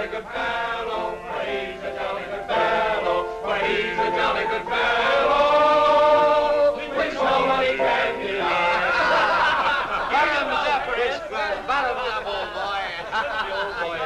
jolly good fellow, for he's a jolly good fellow, for he's a jolly good fellow, which nobody can deny. Bottoms up, Chris. Bottoms up, old boy. The old boy.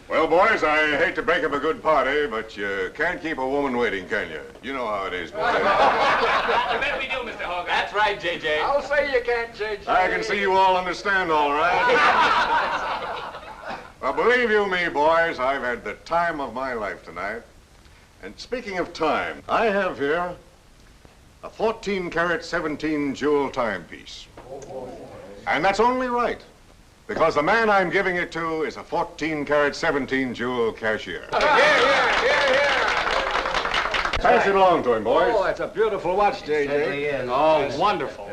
Well, boys, I hate to break up a good party, but you can't keep a woman waiting, can you? You know how it is, boys. I bet we do, Mr. Hogan. That's right, J.J. I'll say you can't, J.J. I can see you all understand, all right. Well, believe you me, boys, I've had the time of my life tonight. And speaking of time, I have here a 14-carat, 17-jewel timepiece. And that's only right, because the man I'm giving it to is a 14-carat, 17-jewel cashier. Pass it along to him, boys. Oh, that's a beautiful watch, J.J. Oh, wonderful.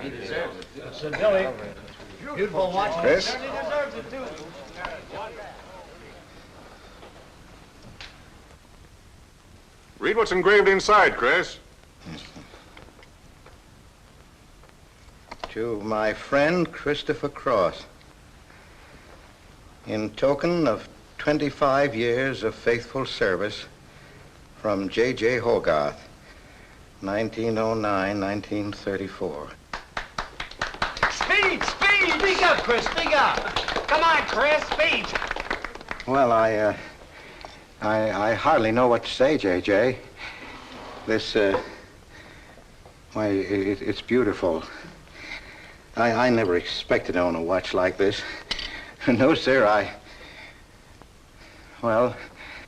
He deserves it. So, Billy, beautiful watch. Chris? He deserves it, too. Read what's engraved inside, Chris. To my friend Christopher Cross, in token of 25 years of faithful service, from J.J. Hogarth, 1909-1934. Speed! Speak up, Chris, speak up! Come on, Chris, speak! Well, I hardly know what to say, J.J. This, why, it's beautiful. I never expected to own a watch like this. No, sir, well,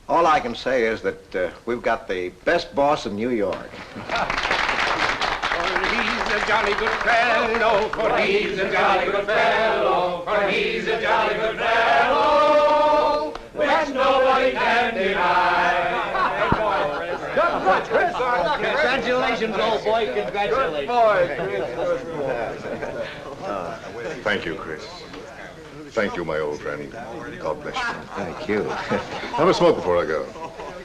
all I can say is that we've got the best boss in New York. For he's a jolly good fellow, for he's a jolly good fellow, for he's a jolly good fellow, which nobody can deny. Good, Chris. Congratulations, old boy, congratulations. Thank you, Chris. Thank you, my old friend. God bless you. Thank you. Have a smoke before I go.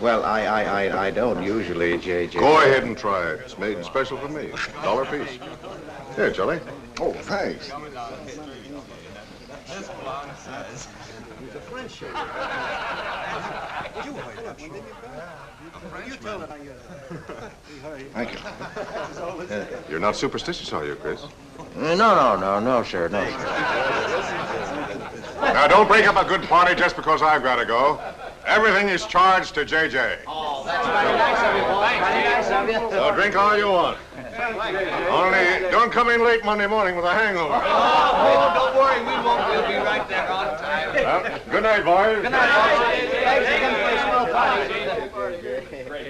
Well, I don't usually, J.J. Go ahead and try it. It's made special for me. $1 a piece. Here, Charlie. Oh, thanks. Thank you. You're not superstitious, are you, Chris? No, sir, no. Now, don't break up a good party just because I've got to go. Everything is charged to J.J. Oh, that's very nice of you, boy. Very nice of you. So drink all you want. Only don't come in late Monday morning with a hangover. Oh, don't worry, we won't. We'll be right there on time. Well, good night, boys. Good night, boys. Thanks again for a small party.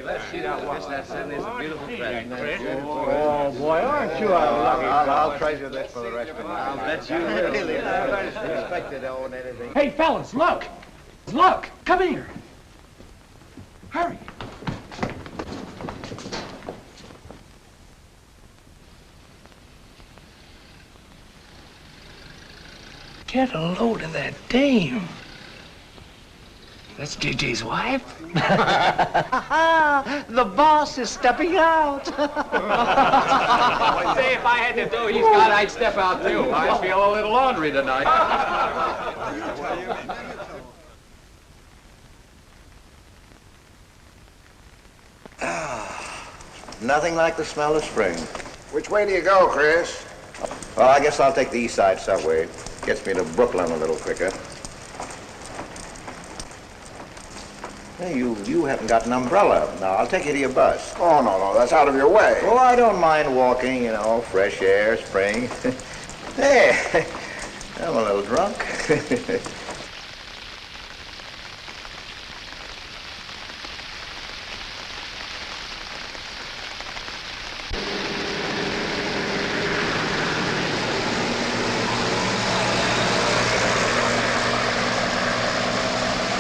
Let's see that watch. That certainly is a beautiful present. Oh, boy, aren't you a lucky I'll treasure this for the rest of my life. I'll bet you will. Really, I expected to own anything. Hey, fellas, look. Look, come here. Hurry. Get a load of that dame. That's JJ's wife? The boss is stepping out. Say, if I had to do he's got, I'd step out too. I feel a little laundry tonight. Nothing like the smell of spring. Which way do you go, Chris? Well, I guess I'll take the East Side subway. Gets me to Brooklyn a little quicker. Hey, you haven't got an umbrella. Now, I'll take you to your bus. Oh, no, that's out of your way. Oh, I don't mind walking, you know, fresh air, spring. Hey, I'm a little drunk.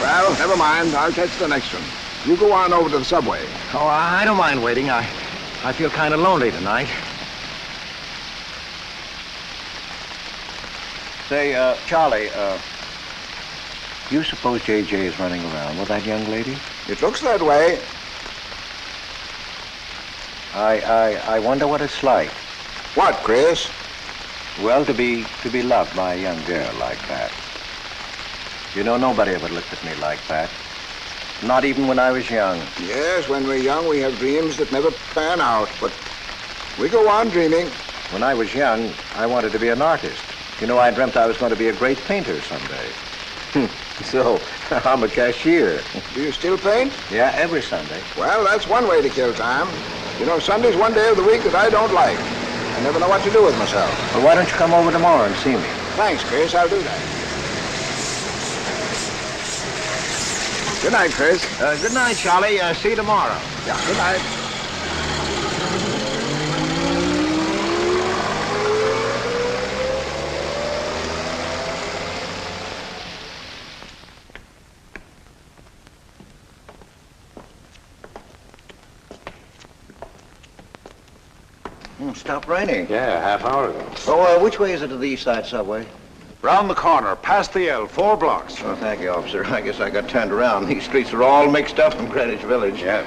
Well, never mind. I'll catch the next one. You go on over to the subway. Oh, I don't mind waiting. I feel kind of lonely tonight. Say, Charlie, you suppose J.J. is running around with that young lady? It looks that way. I wonder what it's like. What, Chris? Well, to be loved by a young girl like that. You know, nobody ever looked at me like that. Not even when I was young. Yes, when we're young, we have dreams that never pan out, but we go on dreaming. When I was young, I wanted to be an artist. You know, I dreamt I was going to be a great painter someday. So, I'm a cashier. Do you still paint? Yeah, every Sunday. Well, that's one way to kill time. You know, Sunday's one day of the week that I don't like. I never know what to do with myself. Well, why don't you come over tomorrow and see me? Thanks, Chris. I'll do that. Good night, Chris. Good night, Charlie. See you tomorrow. Yeah, good night. Stopped raining. Yeah, half hour ago. Oh, which way is it to the East Side Subway? Round the corner, past the L, 4 blocks. Oh, thank you, officer. I guess I got turned around. These streets are all mixed up in Greenwich Village. Yeah.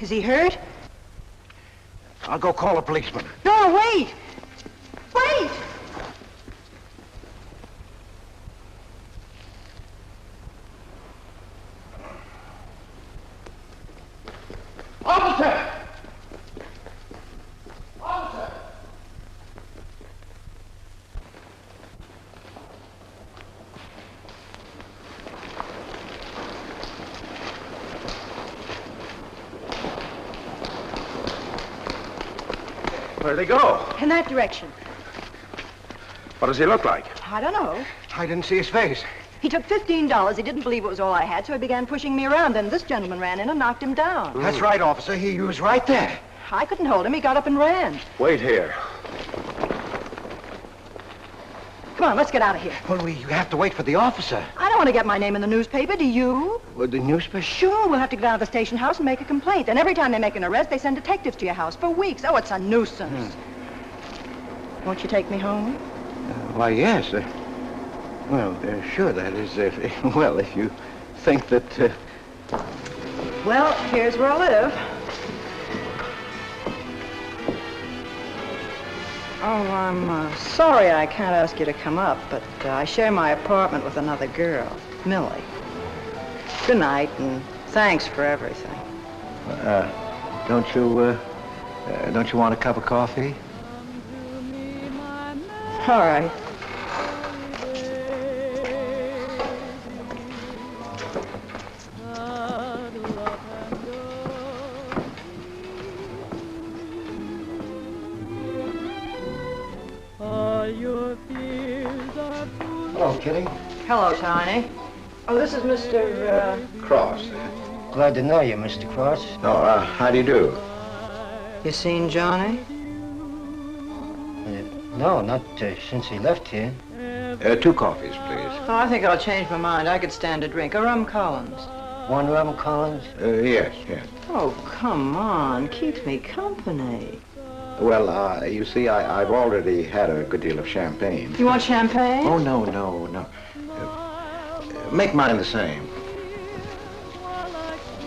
Is he hurt? I'll go call a policeman. No, wait! Wait! Officer! Officer! Where'd they go? In that direction. What does he look like? I don't know. I didn't see his face. He took $15. He didn't believe it was all I had, so he began pushing me around. Then this gentleman ran in and knocked him down. That's right, officer. He was right there. I couldn't hold him. He got up and ran. Wait here. Come on, let's get out of here. Well, we have to wait for the officer. I don't want to get my name in the newspaper, do you? Well, the newspaper? Sure, we'll have to go down to the station house and make a complaint. And every time they make an arrest, they send detectives to your house for weeks. Oh, it's a nuisance. Won't you take me home? Why, yes. Sure, that is, if you think that... Well, here's where I live. Oh, I'm sorry I can't ask you to come up, but I share my apartment with another girl, Millie. Good night, and thanks for everything. Don't you want a cup of coffee? All right. Hello, Kitty. Hello, Tiny. Oh, this is Mr. Cross. Glad to know you, Mr. Cross. Oh, how do you do? You seen Johnny? No, not since he left here. 2 coffees, please. Oh, I think I'll change my mind. I could stand a drink. A rum Collins. One rum Collins? Yes. Oh, come on. Keeps me company. Well, you see, I've already had a good deal of champagne. You want champagne? Oh, no. Make mine the same.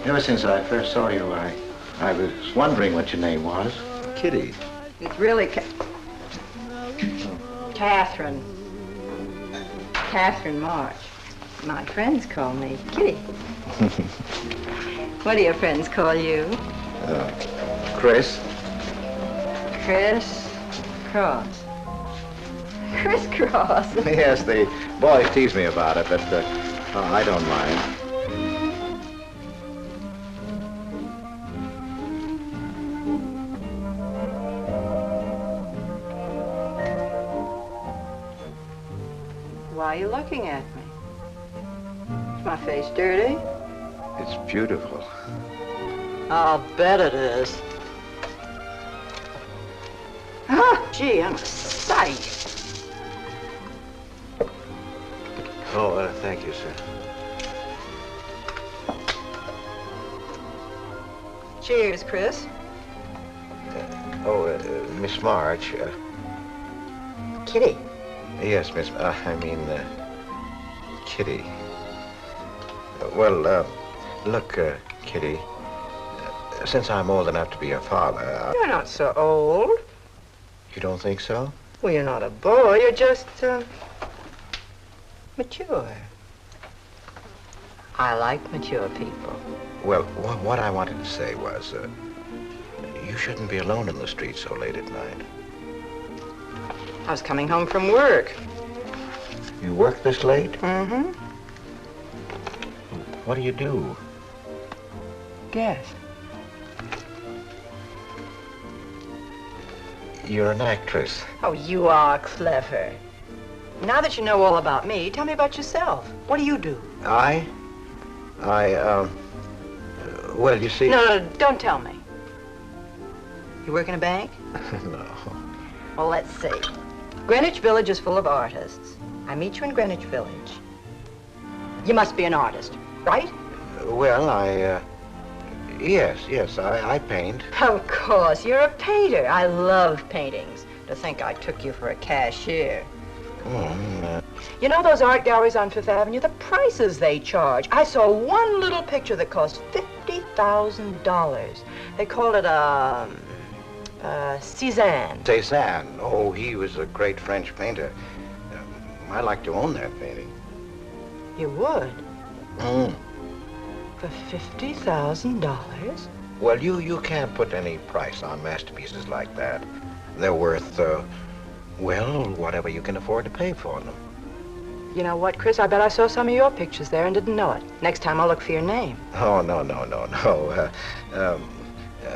Ever since I first saw you, I was wondering what your name was. Kitty. It's really Katherine. Katherine March. My friends call me Kitty. What do your friends call you? Chris. Chris Cross. Chris Cross. Yes, the boys tease me about it, but I don't mind. Why are you looking at me? Is my face dirty? It's beautiful. I'll bet it is. Ah, gee, I'm a sight. Oh, thank you, sir. Cheers, Chris. Miss March. Kitty. Yes, Miss. Kitty. Look, Kitty. Since I'm old enough to be a father, You're not so old. You don't think so? Well, you're not a boy. You're just, mature. I like mature people. Well, what I wanted to say was, you shouldn't be alone in the street so late at night. I was coming home from work. You work this late? Mm-hmm. What do you do? Guess. You're an actress. Oh, you are clever. Now that you know all about me, tell me about yourself. What do you do? Well, you see... No, don't tell me. You work in a bank? No. Well, let's see. Greenwich Village is full of artists. I meet you in Greenwich Village. You must be an artist, right? Well, Yes, I paint. Of course, you're a painter. I love paintings. To think I took you for a cashier. You know those art galleries on Fifth Avenue? The prices they charge. I saw one little picture that cost $50,000. They called it Cézanne. Cézanne. Oh, he was a great French painter. I'd like to own that painting. You would? For $50,000? Well, you can't put any price on masterpieces like that. They're worth, whatever you can afford to pay for them. You know what, Chris? I bet I saw some of your pictures there and didn't know it. Next time I'll look for your name. Oh, no.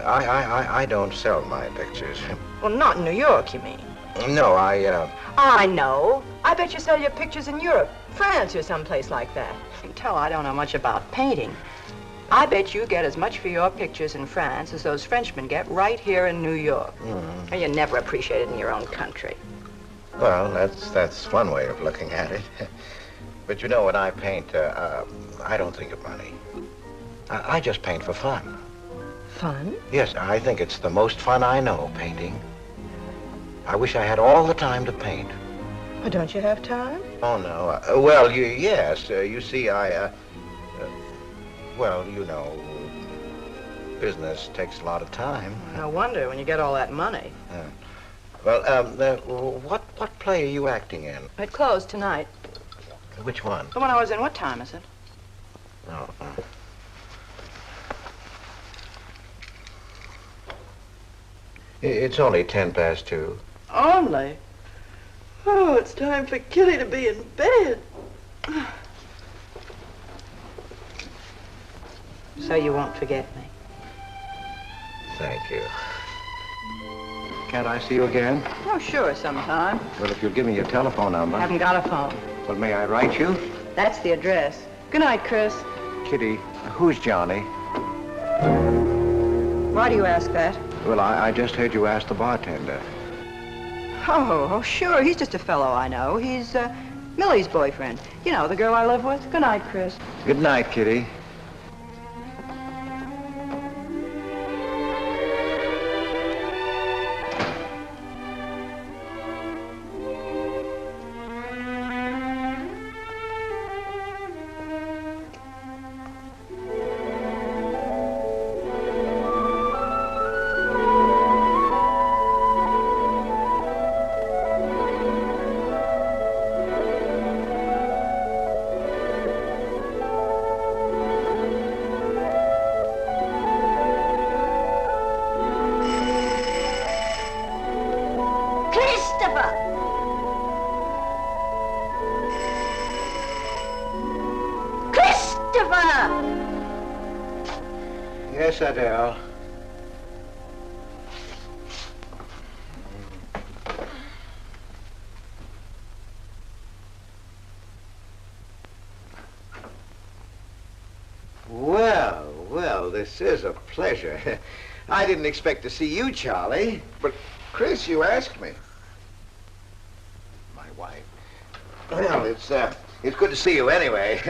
I don't sell my pictures. Well, not in New York, you mean? No, I know. I bet you sell your pictures in Europe, France, or someplace like that. You can tell I don't know much about painting. I bet you get as much for your pictures in France as those Frenchmen get right here in New York. And you're never appreciated in your own country. Well, that's one way of looking at it. But you know, when I paint, I don't think of money. I just paint for fun. Fun? Yes, I think it's the most fun I know, painting. I wish I had all the time to paint. Well, don't you have time? Oh, no. Yes. You see, you know, business takes a lot of time. No wonder when you get all that money. What play are you acting in? It closed tonight. Which one? The one I was in. What time is it? Oh. It's only 2:10. Only? Oh, it's time for Kitty to be in bed. So you won't forget me. Thank you. Can't I see you again? Oh, sure, sometime. Well, if you'll give me your telephone number. I haven't got a phone. Well, may I write you? That's the address. Good night, Chris. Kitty, who's Johnny? Why do you ask that? Well, I just heard you ask the bartender. Oh, sure. He's just a fellow I know. He's Millie's boyfriend. You know, the girl I live with. Good night, Chris. Good night, Kitty. Yes, Adele. Well, this is a pleasure. I didn't expect to see you, Charlie. But, Chris, you asked me. My wife. Well, it's good to see you anyway.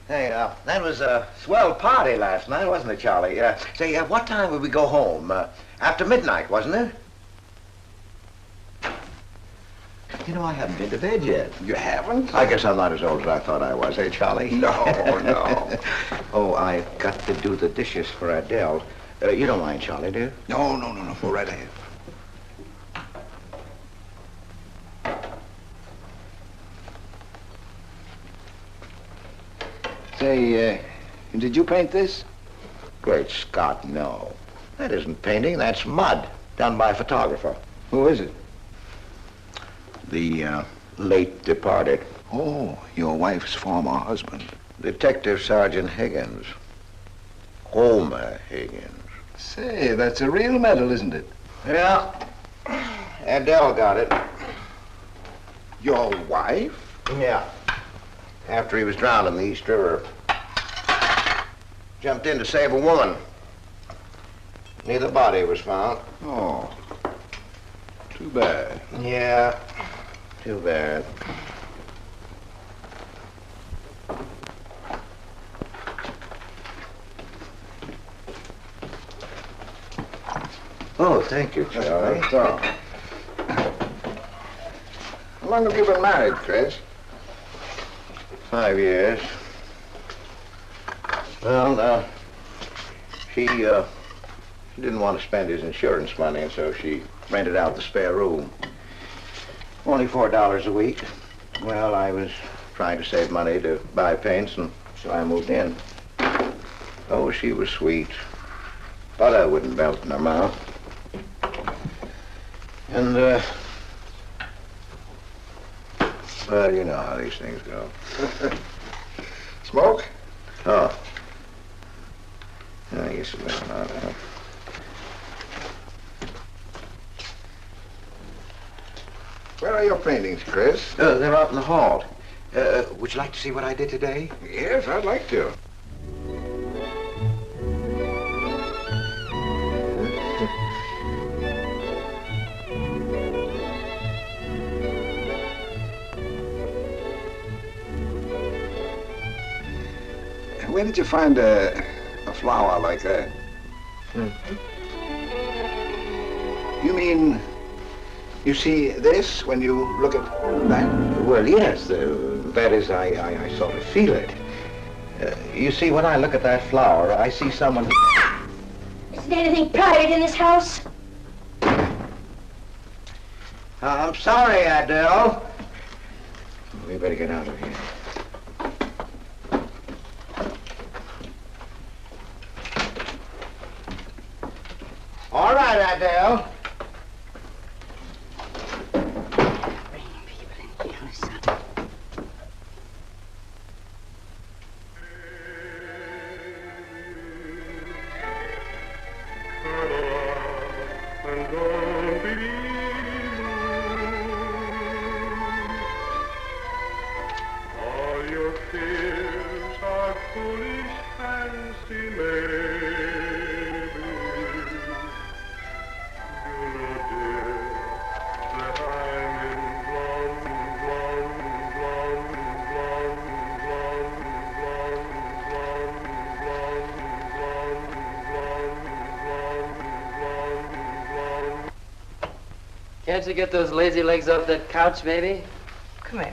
Hey, that was a swell party last night, wasn't it, Charlie? Say, what time would we go home? After midnight, wasn't it? You know, I haven't been to bed yet. You haven't? I guess I'm not as old as I thought I was, eh, Charlie? No, no. Oh, I've got to do the dishes for Adele. You don't mind, Charlie, do you? No. Go right ahead. Say, did you paint this? Great Scott, no. That isn't painting, that's mud, done by a photographer. Who is it? The late departed Oh, your wife's former husband. Detective Sergeant Higgins. Homer Higgins. Say, that's a real medal, isn't it? Yeah. Adele got it. Your wife? Yeah. After he was drowned in the East River. Jumped in to save a woman. Neither body was found. Oh, too bad. Yeah, too bad. Oh, thank you, Charlie. That's all. How long have you been married, Chris? 5 years. Well, she didn't want to spend his insurance money, and so she rented out the spare room. Only $4 a week. Well, I was trying to save money to buy paints, and so I moved in. Oh, she was sweet. Butter wouldn't melt in her mouth. And, well, you know how these things go. Smoke? Oh. I guess it was not, huh? Where are your paintings, Chris? They're out in the hall. Would you like to see what I did today? Yes, I'd like to. Where did you find a flower like that? You mean you see this when you look at that? Well, yes. That is, I sort of feel it. You see, when I look at that flower, I see someone... Isn't anything private in this house? I'm sorry, Adele. We better get out of here. All right, Adele. Bringing people in here, son. All your fears are foolish fancy made. Can't you get those lazy legs off that couch, baby? Come here.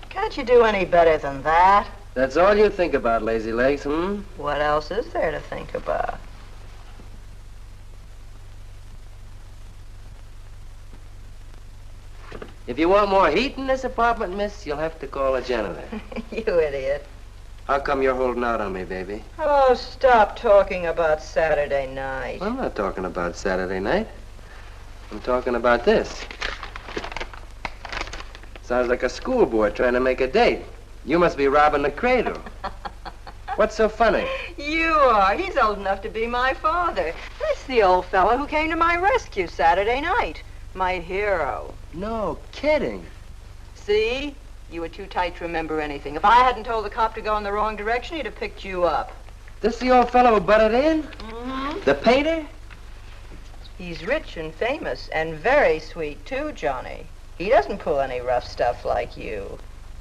Can't you do any better than that? That's all you think about, lazy legs, hmm? What else is there to think about? If you want more heat in this apartment, miss, you'll have to call a janitor. You idiot. How come you're holding out on me, baby? Oh, stop talking about Saturday night. I'm not talking about Saturday night. I'm talking about this. Sounds like a schoolboy trying to make a date. You must be robbing the cradle. What's so funny? You are. He's old enough to be my father. That's the old fellow who came to my rescue Saturday night. My hero. No kidding. See? You were too tight to remember anything. If I hadn't told the cop to go in the wrong direction, he'd have picked you up. This the old fellow who butted in? Mm-hmm. The painter? He's rich and famous, and very sweet, too, Johnny. He doesn't pull any rough stuff like you.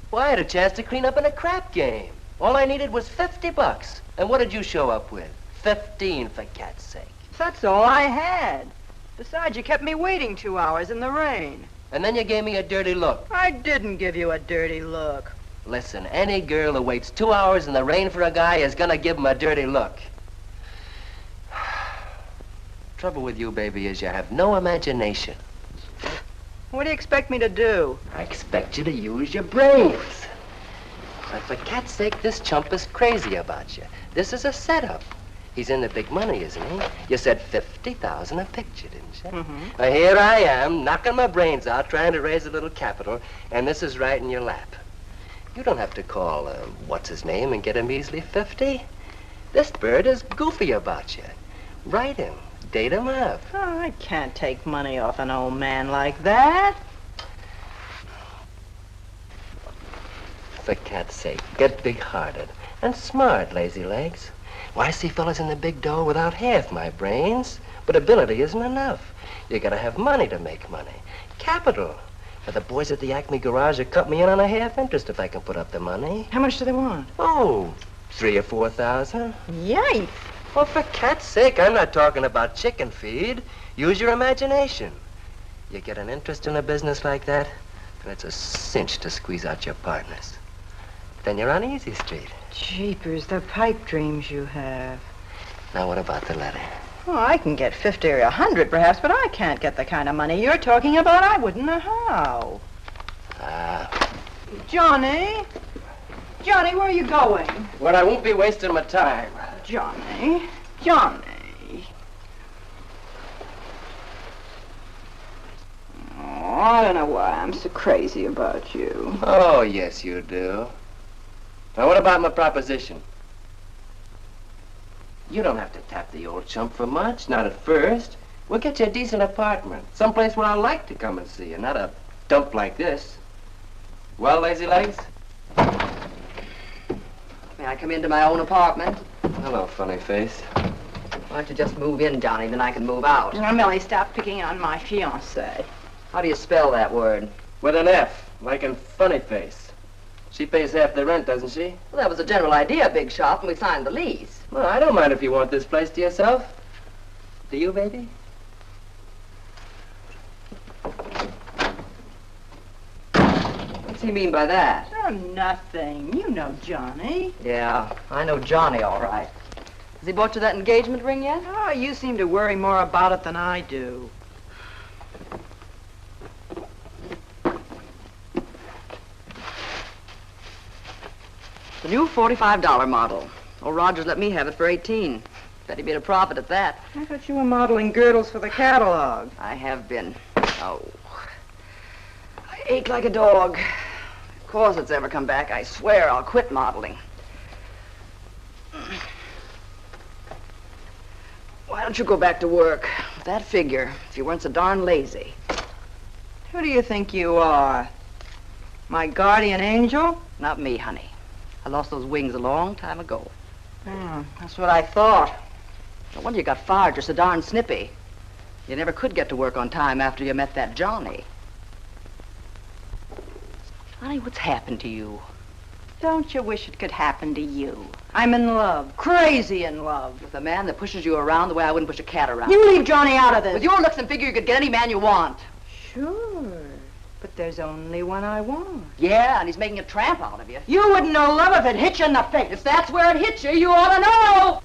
Well, I had a chance to clean up in a crap game. All I needed was $50. And what did you show up with? 15, for cat's sake. That's all I had. Besides, you kept me waiting 2 hours in the rain. And then you gave me a dirty look. I didn't give you a dirty look. Listen, any girl who waits 2 hours in the rain for a guy is gonna give him a dirty look. Trouble with you, baby, is you have no imagination. What do you expect me to do? I expect you to use your brains. But for cat's sake, this chump is crazy about you. This is a setup. He's in the big money, isn't he? You said 50,000 a picture, didn't you? Mm-hmm. Well, here I am, knocking my brains out, trying to raise a little capital, and this is right in your lap. You don't have to call, what's his name, and get him easily 50. This bird is goofy about you. Write him. Date him up. Oh, I can't take money off an old man like that. For cat's sake, get big-hearted and smart, lazy legs. Why, I see fellas in the big dough without half my brains, but ability isn't enough. You gotta have money to make money. Capital. Now, the boys at the Acme garage will cut me in on a half interest if I can put up the money. How much do they want? Oh, 3,000 or 4,000. Yikes. Well, for cat's sake, I'm not talking about chicken feed. Use your imagination. You get an interest in a business like that, and it's a cinch to squeeze out your partners. Then you're on Easy Street. Jeepers, the pipe dreams you have. Now, what about the letter? Oh, I can get 50 or 100 perhaps, but I can't get the kind of money you're talking about. I wouldn't know how. Johnny? Johnny, where are you going? Well, I won't be wasting my time. Johnny? Johnny? Oh, I don't know why I'm so crazy about you. Oh, yes, you do. Now, what about my proposition? You don't have to tap the old chump for much, not at first. We'll get you a decent apartment, someplace where I like to come and see you, not a dump like this. Well, lazy legs? May I come into my own apartment? Hello, funny face. Why don't you just move in, Johnny, then I can move out. Now, Millie, stop picking on my fiancée. How do you spell that word? With an F, like in funny face. She pays half the rent, doesn't she? Well, that was the general idea, Big Shop, and we signed the lease. Well, I don't mind if you want this place to yourself. Do you, baby? What's he mean by that? Oh, nothing. You know Johnny. Yeah, I know Johnny all right. Has he bought you that engagement ring yet? Oh, you seem to worry more about it than I do. The new $45 model. Old Rogers let me have it for 18. Bet he made a profit at that. I thought you were modeling girdles for the catalog. I have been. Oh. I ache like a dog. Of course it's ever come back. I swear I'll quit modeling. Why don't you go back to work? With that figure, if you weren't so darn lazy. Who do you think you are? My guardian angel? Not me, honey. I lost those wings a long time ago. That's what I thought. No wonder you got fired. You're so darn snippy. You never could get to work on time after you met that Johnny. Honey, what's happened to you? Don't you wish it could happen to you? I'm in love, crazy in love. With a man that pushes you around the way I wouldn't push a cat around. You leave Johnny out of this. With your looks and figure, you could get any man you want. Sure, but there's only one I want. Yeah, and he's making a tramp out of you. You wouldn't know love if it hit you in the face. If that's where it hit you, you ought to know.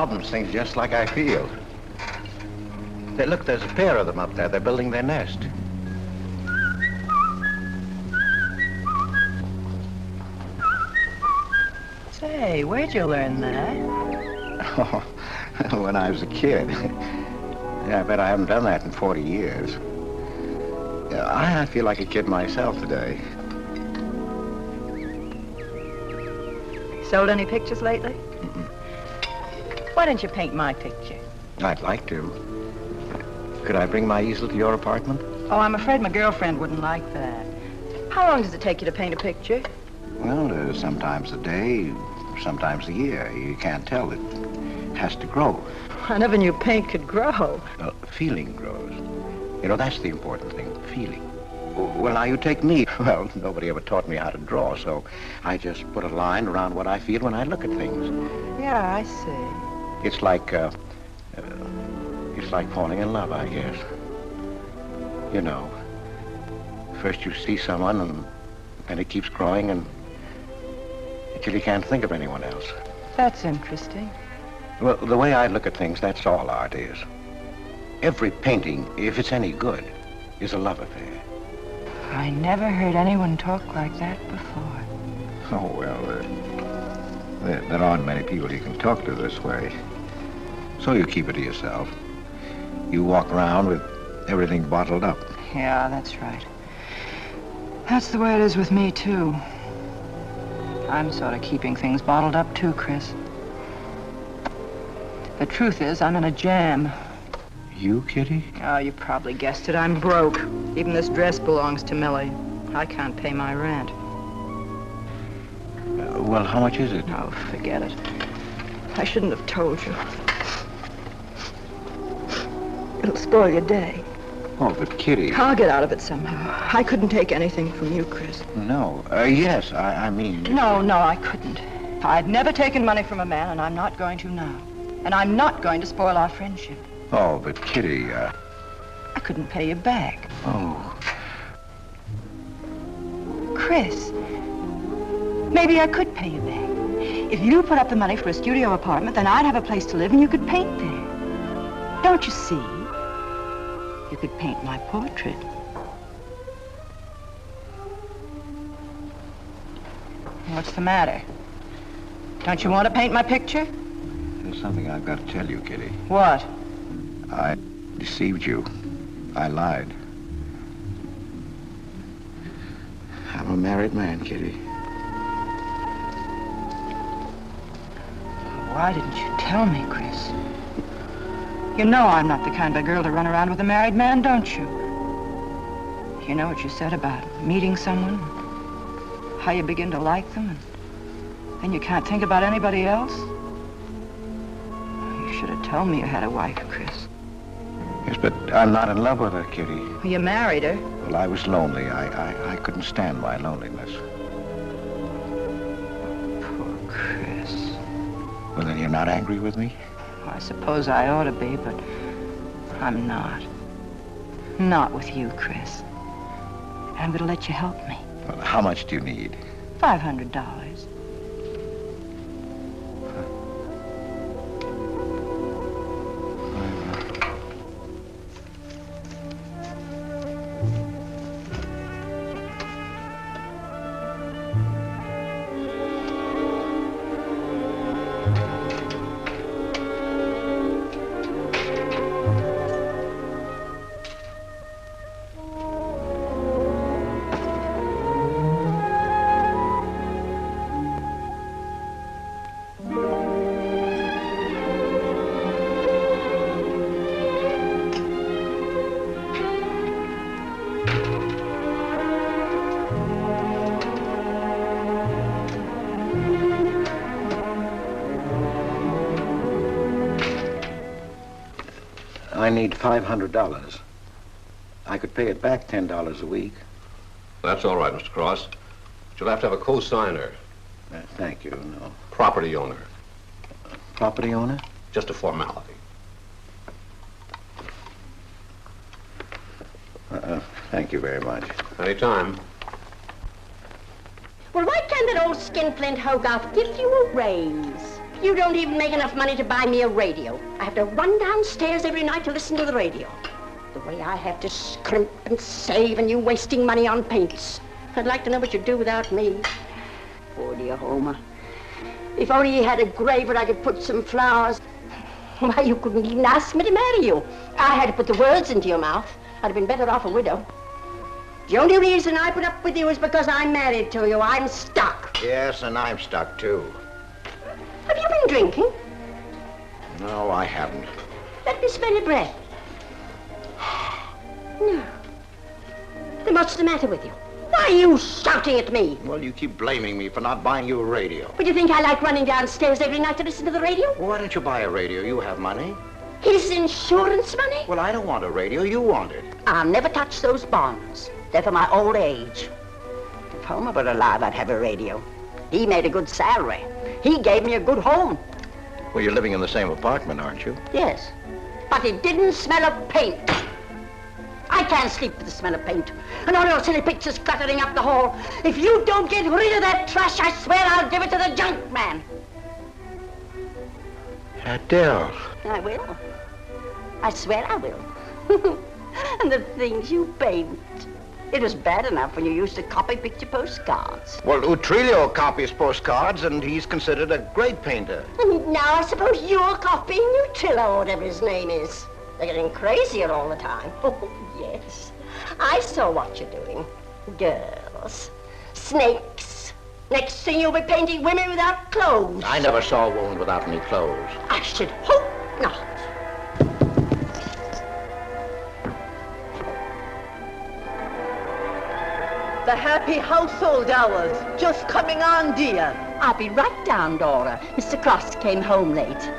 problems, things just like I feel. Look, there's a pair of them up there. They're building their nest. Say, where'd you learn that? Oh, when I was a kid. Yeah, I bet I haven't done that in 40 years. Yeah, I feel like a kid myself today. Sold any pictures lately? Why don't you paint my picture? I'd like to. Could I bring my easel to your apartment? Oh, I'm afraid my girlfriend wouldn't like that. How long does it take you to paint a picture? Well, sometimes a day, sometimes a year. You can't tell. It has to grow. I never knew paint could grow. Feeling grows. You know, that's the important thing, feeling. Well, now you take me. Well, nobody ever taught me how to draw, so I just put a line around what I feel when I look at things. Yeah, I see. It's like falling in love, I guess. You know, first you see someone, and then it keeps growing, and until you can't think of anyone else. That's interesting. Well, the way I look at things, that's all art is. Every painting, if it's any good, is a love affair. I never heard anyone talk like that before. Oh, well, there aren't many people you can talk to this way. So you keep it to yourself. You walk around with everything bottled up. Yeah, that's right. That's the way it is with me, too. I'm sort of keeping things bottled up, too, Chris. The truth is, I'm in a jam. You, Kitty? Oh, you probably guessed it. I'm broke. Even this dress belongs to Millie. I can't pay my rent. Well, how much is it? Oh, forget it. I shouldn't have told you. It'll spoil your day. Oh, but Kitty... I'll get out of it somehow. I couldn't take anything from you, Chris. No. Yes, I mean... No, I couldn't. I've never taken money from a man, and I'm not going to now. And I'm not going to spoil our friendship. Oh, but Kitty, I couldn't pay you back. Oh. Chris, maybe I could pay you back. If you put up the money for a studio apartment, then I'd have a place to live and you could paint there. Don't you see? You could paint my portrait. What's the matter? Don't you want to paint my picture? There's something I've got to tell you, Kitty. What? I deceived you. I lied. I'm a married man, Kitty. Why didn't you tell me, Chris? You know I'm not the kind of girl to run around with a married man, don't you? You know what you said about meeting someone, how you begin to like them, and then you can't think about anybody else? You should have told me you had a wife, Chris. Yes, but I'm not in love with her, Kitty. Well, you married her. Well, I was lonely. I couldn't stand my loneliness. Poor Chris. Well, then you're not angry with me? Well, I suppose I ought to be, but I'm not. Not with you, Chris. And I'm going to let you help me. Well, how much do you need? $500. I need $500. I could pay it back $10 a week. That's all right, Mr. Cross. But you'll have to have a co-signer. Thank you, no. Property owner. Property owner? Just a formality. Thank you very much. Anytime. Well, why can't that old skinflint Hogarth give you a raise? You don't even make enough money to buy me a radio. I have to run downstairs every night to listen to the radio. The way I have to scrimp and save and you wasting money on paints. I'd like to know what you'd do without me. Poor dear Homer. If only he had a grave where I could put some flowers. Why, you couldn't even ask me to marry you. I had to put the words into your mouth. I'd have been better off a widow. The only reason I put up with you is because I'm married to you. I'm stuck. Yes, and I'm stuck, too. Have you been drinking? No, I haven't. Let me smell your breath. No. Then what's the matter with you? Why are you shouting at me? Well, you keep blaming me for not buying you a radio. But you think I like running downstairs every night to listen to the radio? Well, why don't you buy a radio? You have money. His insurance money? Well, I don't want a radio. You want it. I'll never touch those bonds. They're for my old age. If Homer were alive, I'd have a radio. He made a good salary. He gave me a good home. Well, you're living in the same apartment, aren't you? Yes, but it didn't smell of paint. I can't sleep with the smell of paint. And all your silly pictures cluttering up the hall. If you don't get rid of that trash, I swear I'll give it to the junk man. Adele. I will. I swear I will. And the things you paint. It was bad enough when you used to copy picture postcards. Well, Utrillo copies postcards, and he's considered a great painter. And now I suppose you're copying Utrillo, whatever his name is. They're getting crazier all the time. Oh, yes. I saw what you're doing. Girls. Snakes. Next thing you'll be painting women without clothes. I never saw a woman without any clothes. I should hope not. The happy household hours. Just coming on, dear. I'll be right down, Dora. Mr. Cross came home late.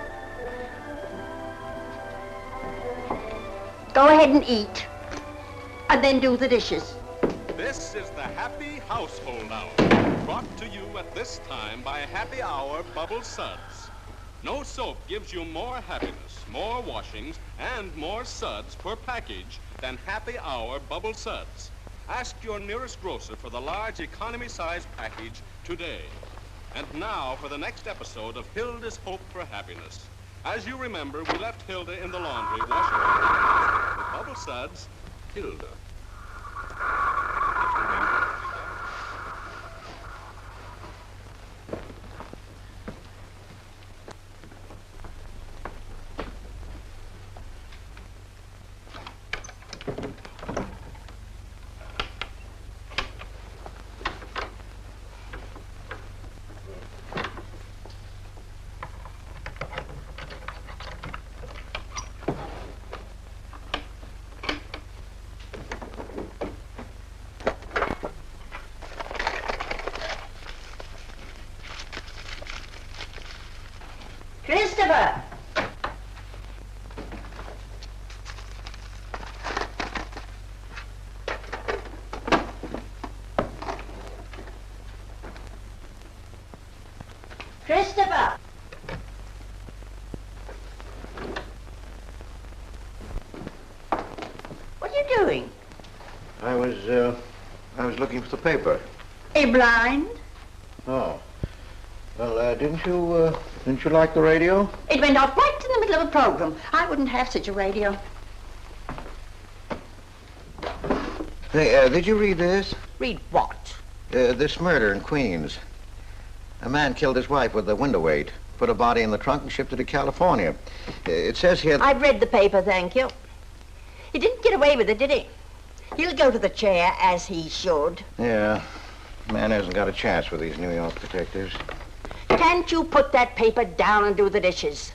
Go ahead and eat. And then do the dishes. This is the Happy Household Hour, brought to you at this time by Happy Hour Bubble Suds. No soap gives you more happiness, more washings, and more suds per package than Happy Hour Bubble Suds. Ask your nearest grocer for the large economy-size package today. And now for the next episode of Hilda's Hope for Happiness. As you remember, we left Hilda in the laundry washing her. With Bubble Suds, Hilda. Christopher! Christopher! What are you doing? I was looking for the paper. Are you blind? Oh. Well, didn't you like the radio? It went off right in the middle of a program. I wouldn't have such a radio. Hey, did you read this? Read what? This murder in Queens. A man killed his wife with a window weight, put a body in the trunk and shipped it to California. It says here... I've read the paper, thank you. He didn't get away with it, did he? He'll go to the chair, as he should. Yeah. Man hasn't got a chance with these New York detectives. Can't you put that paper down and do the dishes?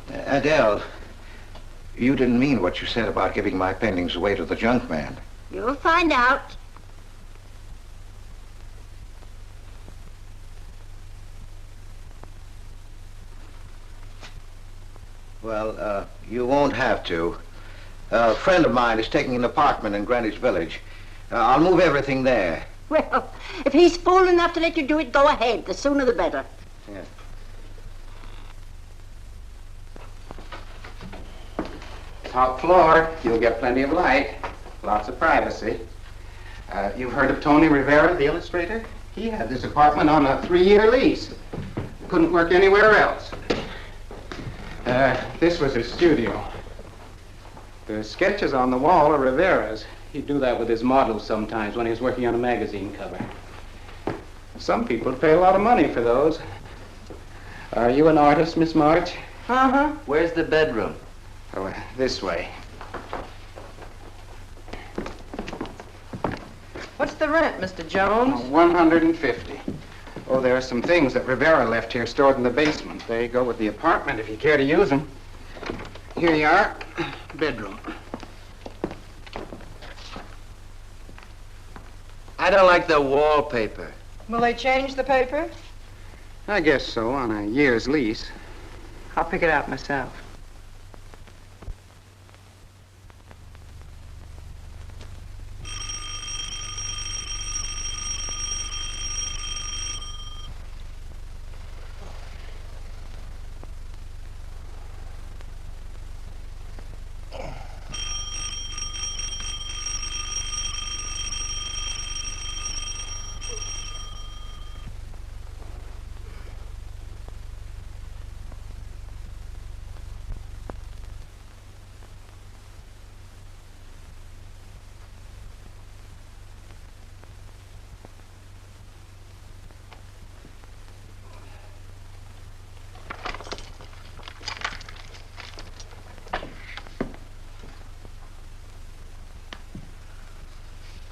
Adele, you didn't mean what you said about giving my paintings away to the junk man. You'll find out. Well, you won't have to. A friend of mine is taking an apartment in Greenwich Village. I'll move everything there. Well, if he's fool enough to let you do it, go ahead. The sooner the better. Yeah. Top floor, you'll get plenty of light. Lots of privacy. You've heard of Tony Rivera, the illustrator? He had this apartment on a 3-year lease. Couldn't work anywhere else. This was his studio. The sketches on the wall are Rivera's. He'd do that with his models sometimes when he was working on a magazine cover. Some people pay a lot of money for those. Are you an artist, Miss March? Uh-huh. Where's the bedroom? Oh, this way. What's the rent, Mr. Jones? Oh, $150. Oh, there are some things that Rivera left here stored in the basement. They go with the apartment if you care to use them. Here you are. Bedroom. I don't like the wallpaper. Will they change the paper? I guess so, on a year's lease. I'll pick it out myself.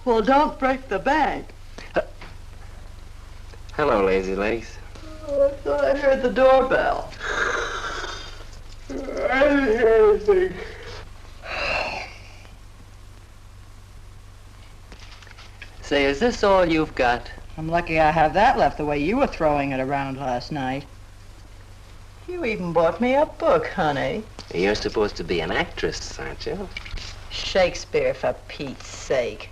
Well, don't break the bank. Hello, Lazy Legs. Oh, I thought I heard the doorbell. I didn't hear anything. Say, is this all you've got? I'm lucky I have that left the way you were throwing it around last night. You even bought me a book, honey. You're supposed to be an actress, aren't you? Shakespeare, for Pete's sake.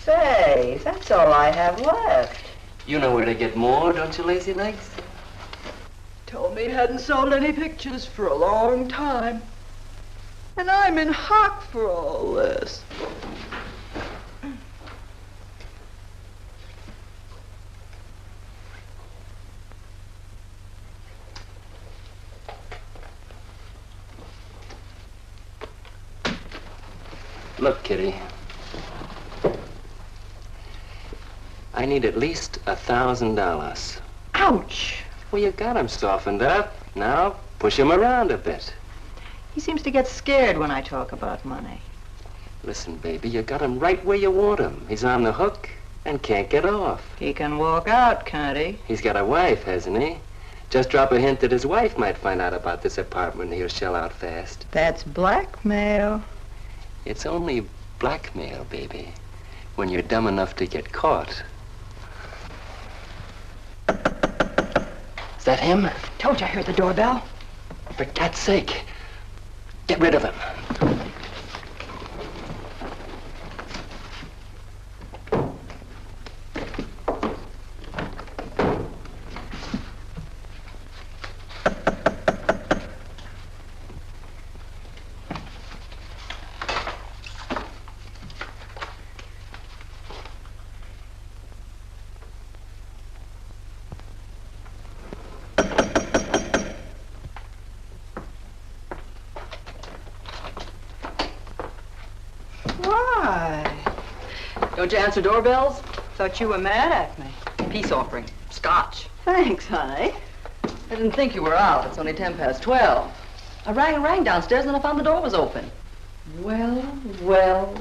Say, that's all I have left. You know where to get more, don't you, Lazy Legs? Told me he hadn't sold any pictures for a long time. And I'm in hock for all this. Look, Kitty. I need at least $1,000. Ouch! Well, you got him softened up. Now, push him around a bit. He seems to get scared when I talk about money. Listen, baby, you got him right where you want him. He's on the hook and can't get off. He can walk out, can't he? He's got a wife, hasn't he? Just drop a hint that his wife might find out about this apartment and he'll shell out fast. That's blackmail. It's only blackmail, baby, when you're dumb enough to get caught. Is that him? Told you I heard the doorbell. For cat's sake, get rid of him. Don't you answer doorbells? Thought you were mad at me. Peace offering. Scotch. Thanks, honey. I didn't think you were out. It's only 12:10. I rang downstairs and I found the door was open. Well.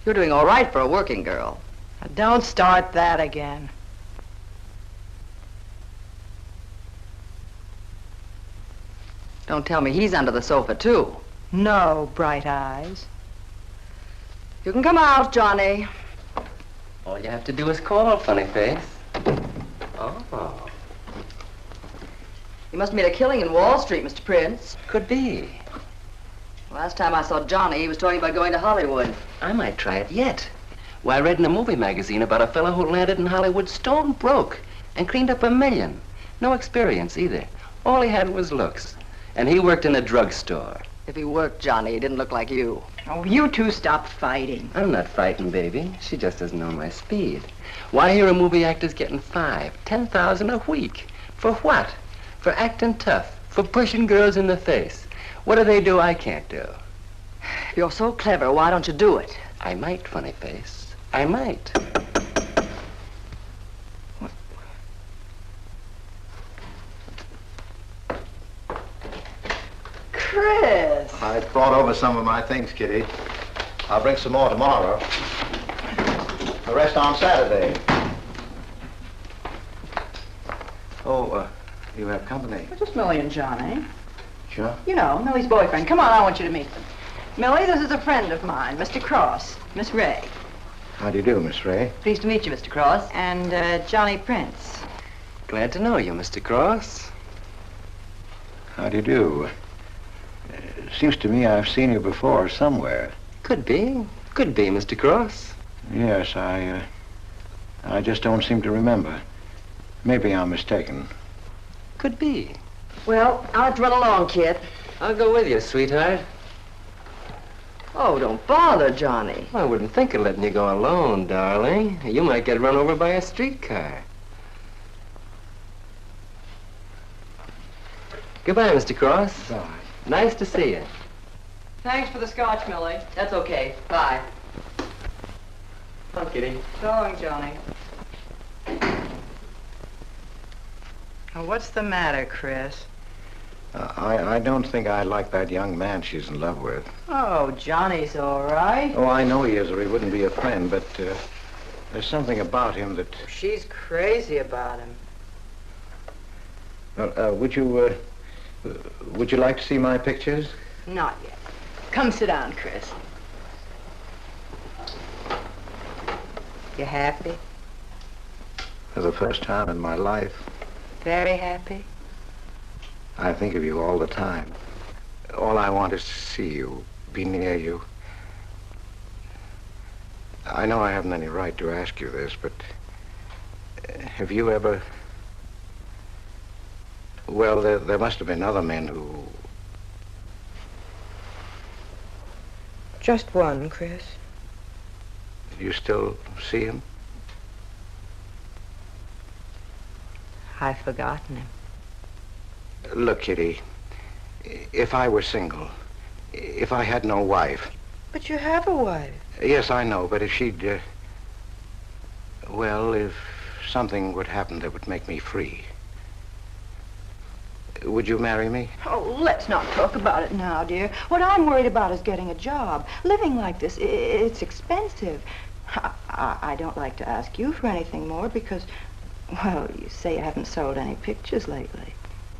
You're doing all right for a working girl. Now, don't start that again. Don't tell me he's under the sofa, too. No, Bright Eyes. You can come out, Johnny. All you have to do is call, funny face. Oh. You must have made a killing in Wall Street, Mr. Prince. Could be. Last time I saw Johnny, he was talking about going to Hollywood. I might try it yet. Well, I read in a movie magazine about a fellow who landed in Hollywood stone broke and cleaned up $1 million. No experience either. All he had was looks. And he worked in a drugstore. If he worked, Johnny, he didn't look like you. Oh, you two stop fighting. I'm not fighting, baby. She just doesn't know my speed. Why, here a movie actor's getting $5,000, $10,000 a week. For what? For acting tough. For pushing girls in the face. What do they do I can't do? If you're so clever, why don't you do it? I might, funny face. I might. Chris! I brought over some of my things, Kitty. I'll bring some more tomorrow. The rest on Saturday. Oh, you have company. Just Millie and Johnny. Sure. You know, Millie's boyfriend. Come on, I want you to meet them. Millie, this is a friend of mine, Mr. Cross, Miss Ray. How do you do, Miss Ray? Pleased to meet you, Mr. Cross. And Johnny Prince. Glad to know you, Mr. Cross. How do you do? Seems to me I've seen you before somewhere. Could be. Could be, Mr. Cross. Yes, I just don't seem to remember. Maybe I'm mistaken. Could be. Well, I'll have to run along, kid. I'll go with you, sweetheart. Oh, don't bother, Johnny. I wouldn't think of letting you go alone, darling. You might get run over by a streetcar. Goodbye, Mr. Cross. Bye. Nice to see you. Thanks for the scotch, Millie. That's okay. Bye. Come on, Kitty. So long, Johnny. Now, what's the matter, Chris? I don't think I like that young man she's in love with. Oh, Johnny's all right. Oh, I know he is, or he wouldn't be a friend, but there's something about him that... She's crazy about him. Would you like to see my pictures? Not yet. Come sit down, Chris. You happy? For the first time in my life. Very happy? I think of you all the time. All I want is to see you, be near you. I know I haven't any right to ask you this, but have you ever... Well, there must have been other men who... Just one, Chris. You still see him? I've forgotten him. Look, Kitty, if I were single, if I had no wife... But you have a wife. Yes, I know, but if she'd... well, if something would happen that would make me free... Would you marry me? Oh, let's not talk about it now, dear. What I'm worried about is getting a job. Living like this, it's expensive. I don't like to ask you for anything more because, well, you say you haven't sold any pictures lately.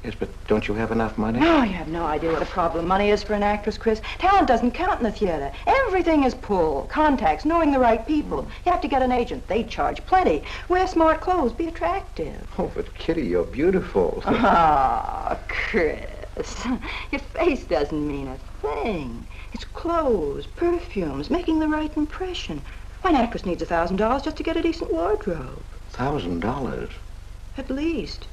Yes, but don't you have enough money? No, you have no idea what a problem money is for an actress, Chris. Talent doesn't count in the theater. Everything is pull, contacts, knowing the right people. You have to get an agent. They charge plenty. Wear smart clothes. Be attractive. Oh, but Kitty, you're beautiful. Ah, Chris. Your face doesn't mean a thing. It's clothes, perfumes, making the right impression. Why, an actress needs $1,000 just to get a decent wardrobe. $1,000? At least.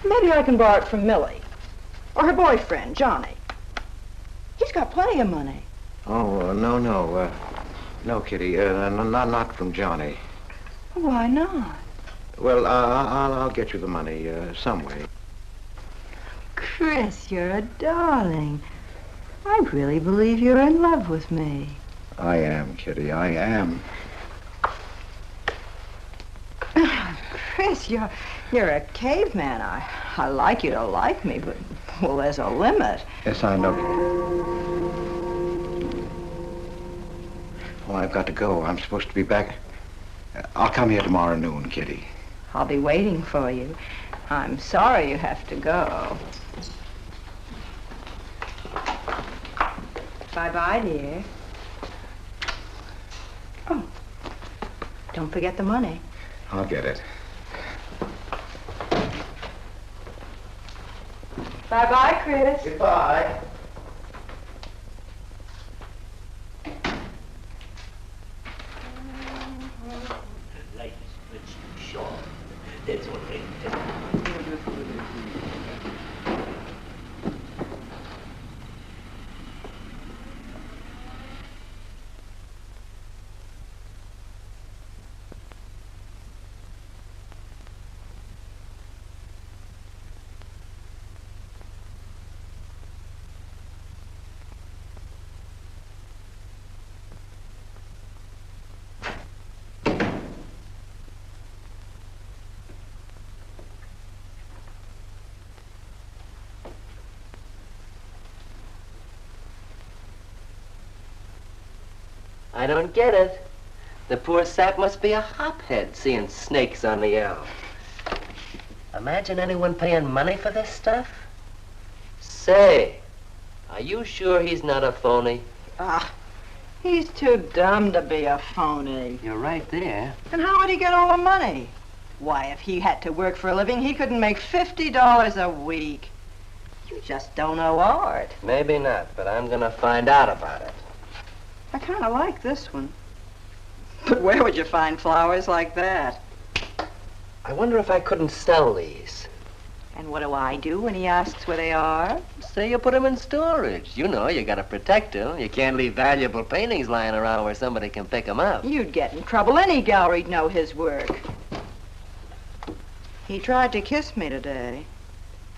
Maybe I can borrow it from Millie. Or her boyfriend, Johnny. He's got plenty of money. Oh, no. No, Kitty, not from Johnny. Why not? Well, I'll get you the money some way. Chris, you're a darling. I really believe you're in love with me. I am, Kitty, I am. Chris, you're a caveman. I like you to like me, but, well, there's a limit. Yes, I know. Well, I've got to go. I'm supposed to be back. I'll come here tomorrow noon, Kitty. I'll be waiting for you. I'm sorry you have to go. Bye-bye, dear. Oh, don't forget the money. I'll get it. Bye-bye, Chris. Goodbye. I don't get it. The poor sap must be a hophead seeing snakes on the L. Imagine anyone paying money for this stuff. Say, are you sure he's not a phony? He's too dumb to be a phony. You're right there. And how would he get all the money? Why, if he had to work for a living, he couldn't make $50 a week. You just don't know art. Maybe not, but I'm gonna find out about it. I kind of like this one. But where would you find flowers like that? I wonder if I couldn't sell these. And what do I do when he asks where they are? Say you put them in storage. You know, you gotta protect them. You can't leave valuable paintings lying around where somebody can pick them up. You'd get in trouble. Any gallery'd know his work. He tried to kiss me today.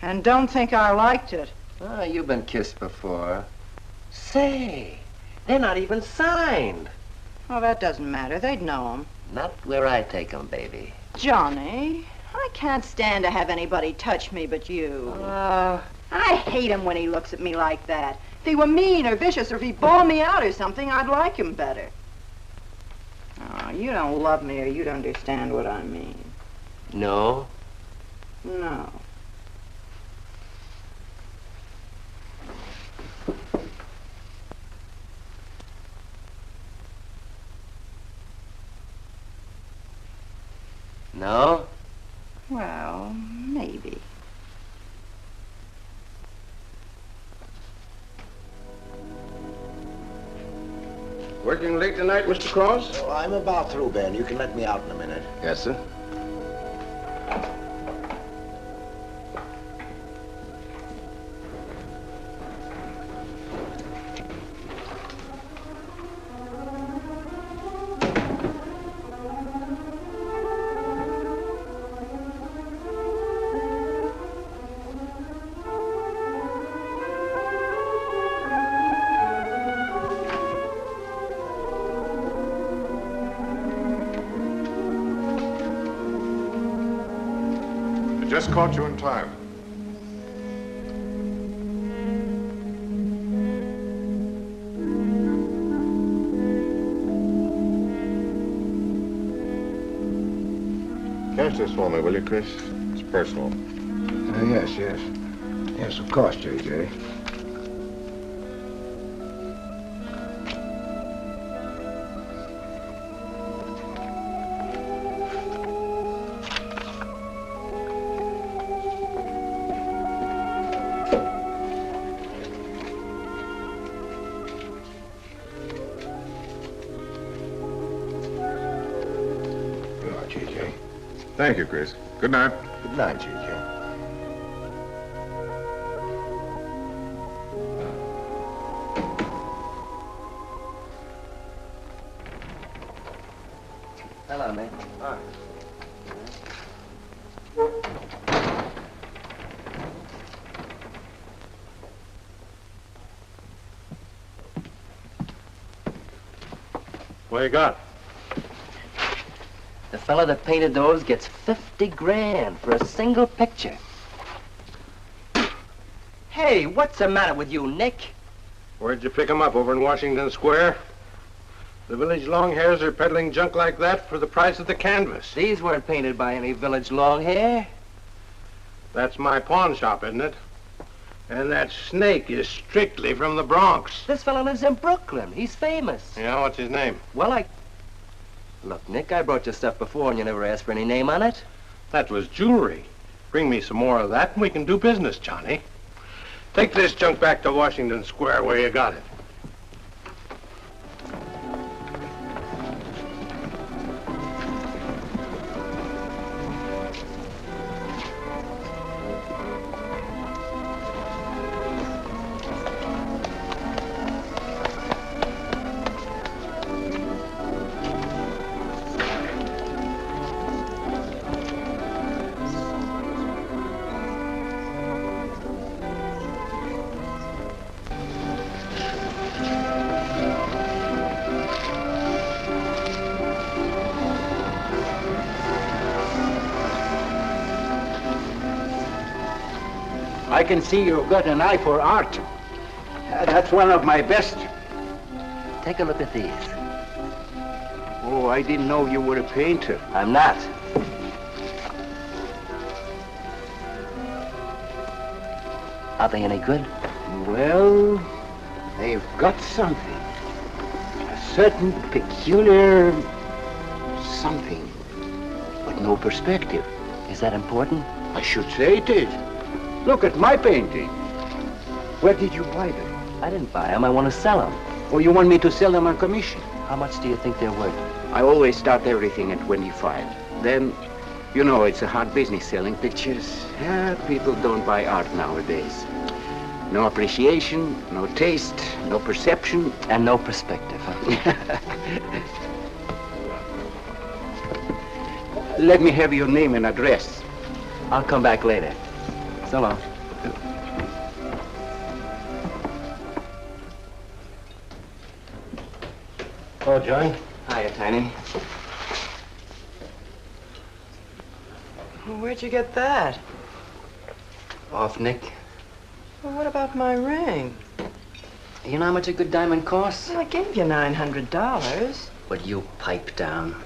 And don't think I liked it. Oh, you've been kissed before. Say, they're not even signed. Oh, that doesn't matter. They'd know him. Not where I take them, baby. Johnny, I can't stand to have anybody touch me but you. I hate him when he looks at me like that. If he were mean or vicious or if he bawled me out or something, I'd like him better. Oh, you don't love me or you'd understand what I mean. No? No. No? Well, maybe. Working late tonight, Mr. Cross? Oh, I'm about through, Ben. You can let me out in a minute. Yes, sir. Just caught you in time. Catch this for me, will you, Chris? It's personal. Yes. Yes, of course, J.J. Thank you, Chris. Good night. Good night, J.J. Hello, man. Hi. What you got? The fella that painted those gets 50 grand for a single picture. Hey, what's the matter with you, Nick? Where'd you pick 'em up? Over in Washington Square? The village long hairs are peddling junk like that for the price of the canvas. These weren't painted by any village long hair. That's my pawn shop, isn't it? And that snake is strictly from the Bronx. This fella lives in Brooklyn. He's famous. Yeah, what's his name? Well, Look, Nick, I brought you stuff before and you never asked for any name on it. That was jewelry. Bring me some more of that and we can do business, Johnny. Take this junk back to Washington Square where you got it. I can see you've got an eye for art. That's one of my best. Take a look at these. Oh, I didn't know you were a painter. I'm not. Are they any good? Well, they've got something. A certain peculiar something, but no perspective. Is that important? I should say it is. Look at my painting. Where did you buy them? I didn't buy them. I want to sell them. Oh, you want me to sell them on commission? How much do you think they're worth? I always start everything at 25. Then, you know, it's a hard business selling pictures. People don't buy art nowadays. No appreciation, no taste, no perception. And no perspective, huh? Let me have your name and address. I'll come back later. So long. Oh, John. Hiya, Tiny. Well, where'd you get that? Off Nick. Well, what about my ring? You know how much a good diamond costs? Well, I gave you $900. Would you pipe down?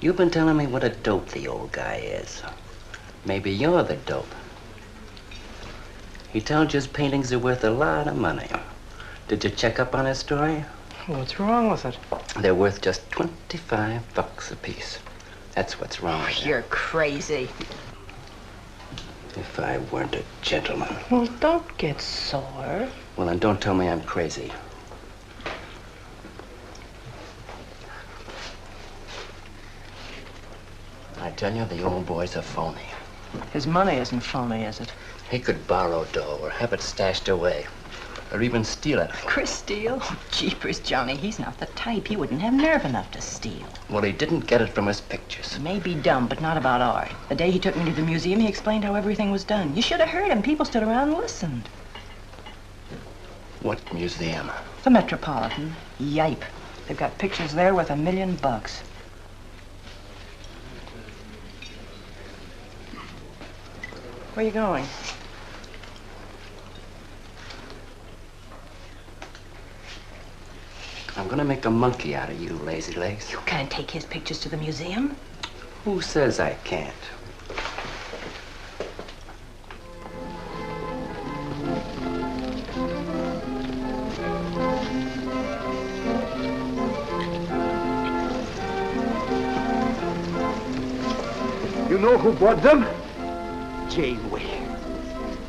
You've been telling me what a dope the old guy is. Maybe you're the dope. He tells you his paintings are worth a lot of money. Did you check up on his story? What's wrong with it? They're worth just $25 a piece. That's what's wrong with them. You're crazy. If I weren't a gentleman. Well, don't get sore. Well, then don't tell me I'm crazy. I tell you, the old boy's a phony. His money isn't phony, is it? He could borrow dough or have it stashed away. Or even steal it. Chris steal? Oh, jeepers, Johnny, he's not the type. He wouldn't have nerve enough to steal. Well, he didn't get it from his pictures. He may be dumb, but not about art. The day he took me to the museum, he explained how everything was done. You should have heard him. People stood around and listened. What museum? The Metropolitan. Yipe. They've got pictures there worth $1 million. Where are you going? I'm gonna make a monkey out of you, lazy legs. You can't take his pictures to the museum. Who says I can't? You know who bought them? Janeway.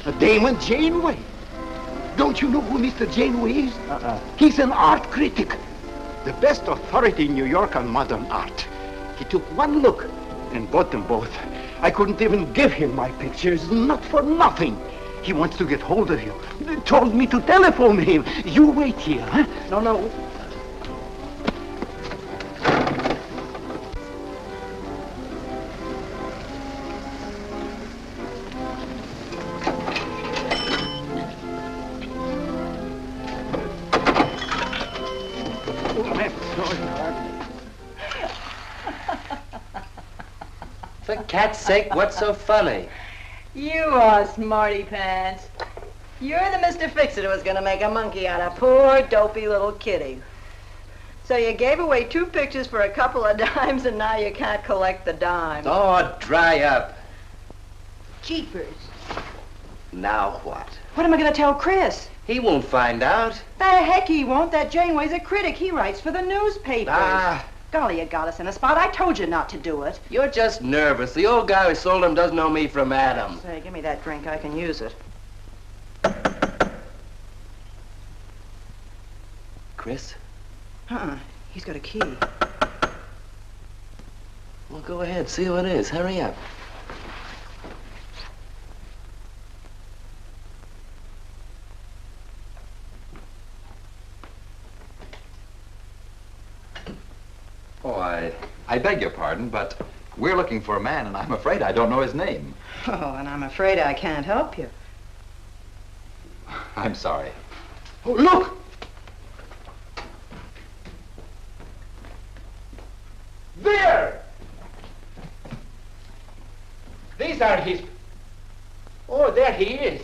A Damon Janeway. Don't you know who Mr. Janeway is? He's an art critic. The best authority in New York on modern art. He took one look and bought them both. I couldn't even give him my pictures, not for nothing. He wants to get hold of you. They told me to telephone him. You wait here, huh? No. For cat's sake, what's so funny? You are smarty pants. You're the Mr. Fix-It who was going to make a monkey out of poor, dopey little kitty. So you gave away 2 pictures for a couple of dimes, and now you can't collect the dime. Oh, dry up. Jeepers. Now what? What am I going to tell Chris? He won't find out. The heck he won't. That Janeway's a critic. He writes for the newspapers. Ah. Golly, you got us in a spot. I told you not to do it. You're just nervous. The old guy who sold him doesn't know me from Adam. Say, give me that drink. I can use it. Chris? He's got a key. Well, go ahead. See who it is. Hurry up. Oh, I beg your pardon, but we're looking for a man, and I'm afraid I don't know his name. Oh, and I'm afraid I can't help you. I'm sorry. Oh, look! There! These are his... Oh, there he is.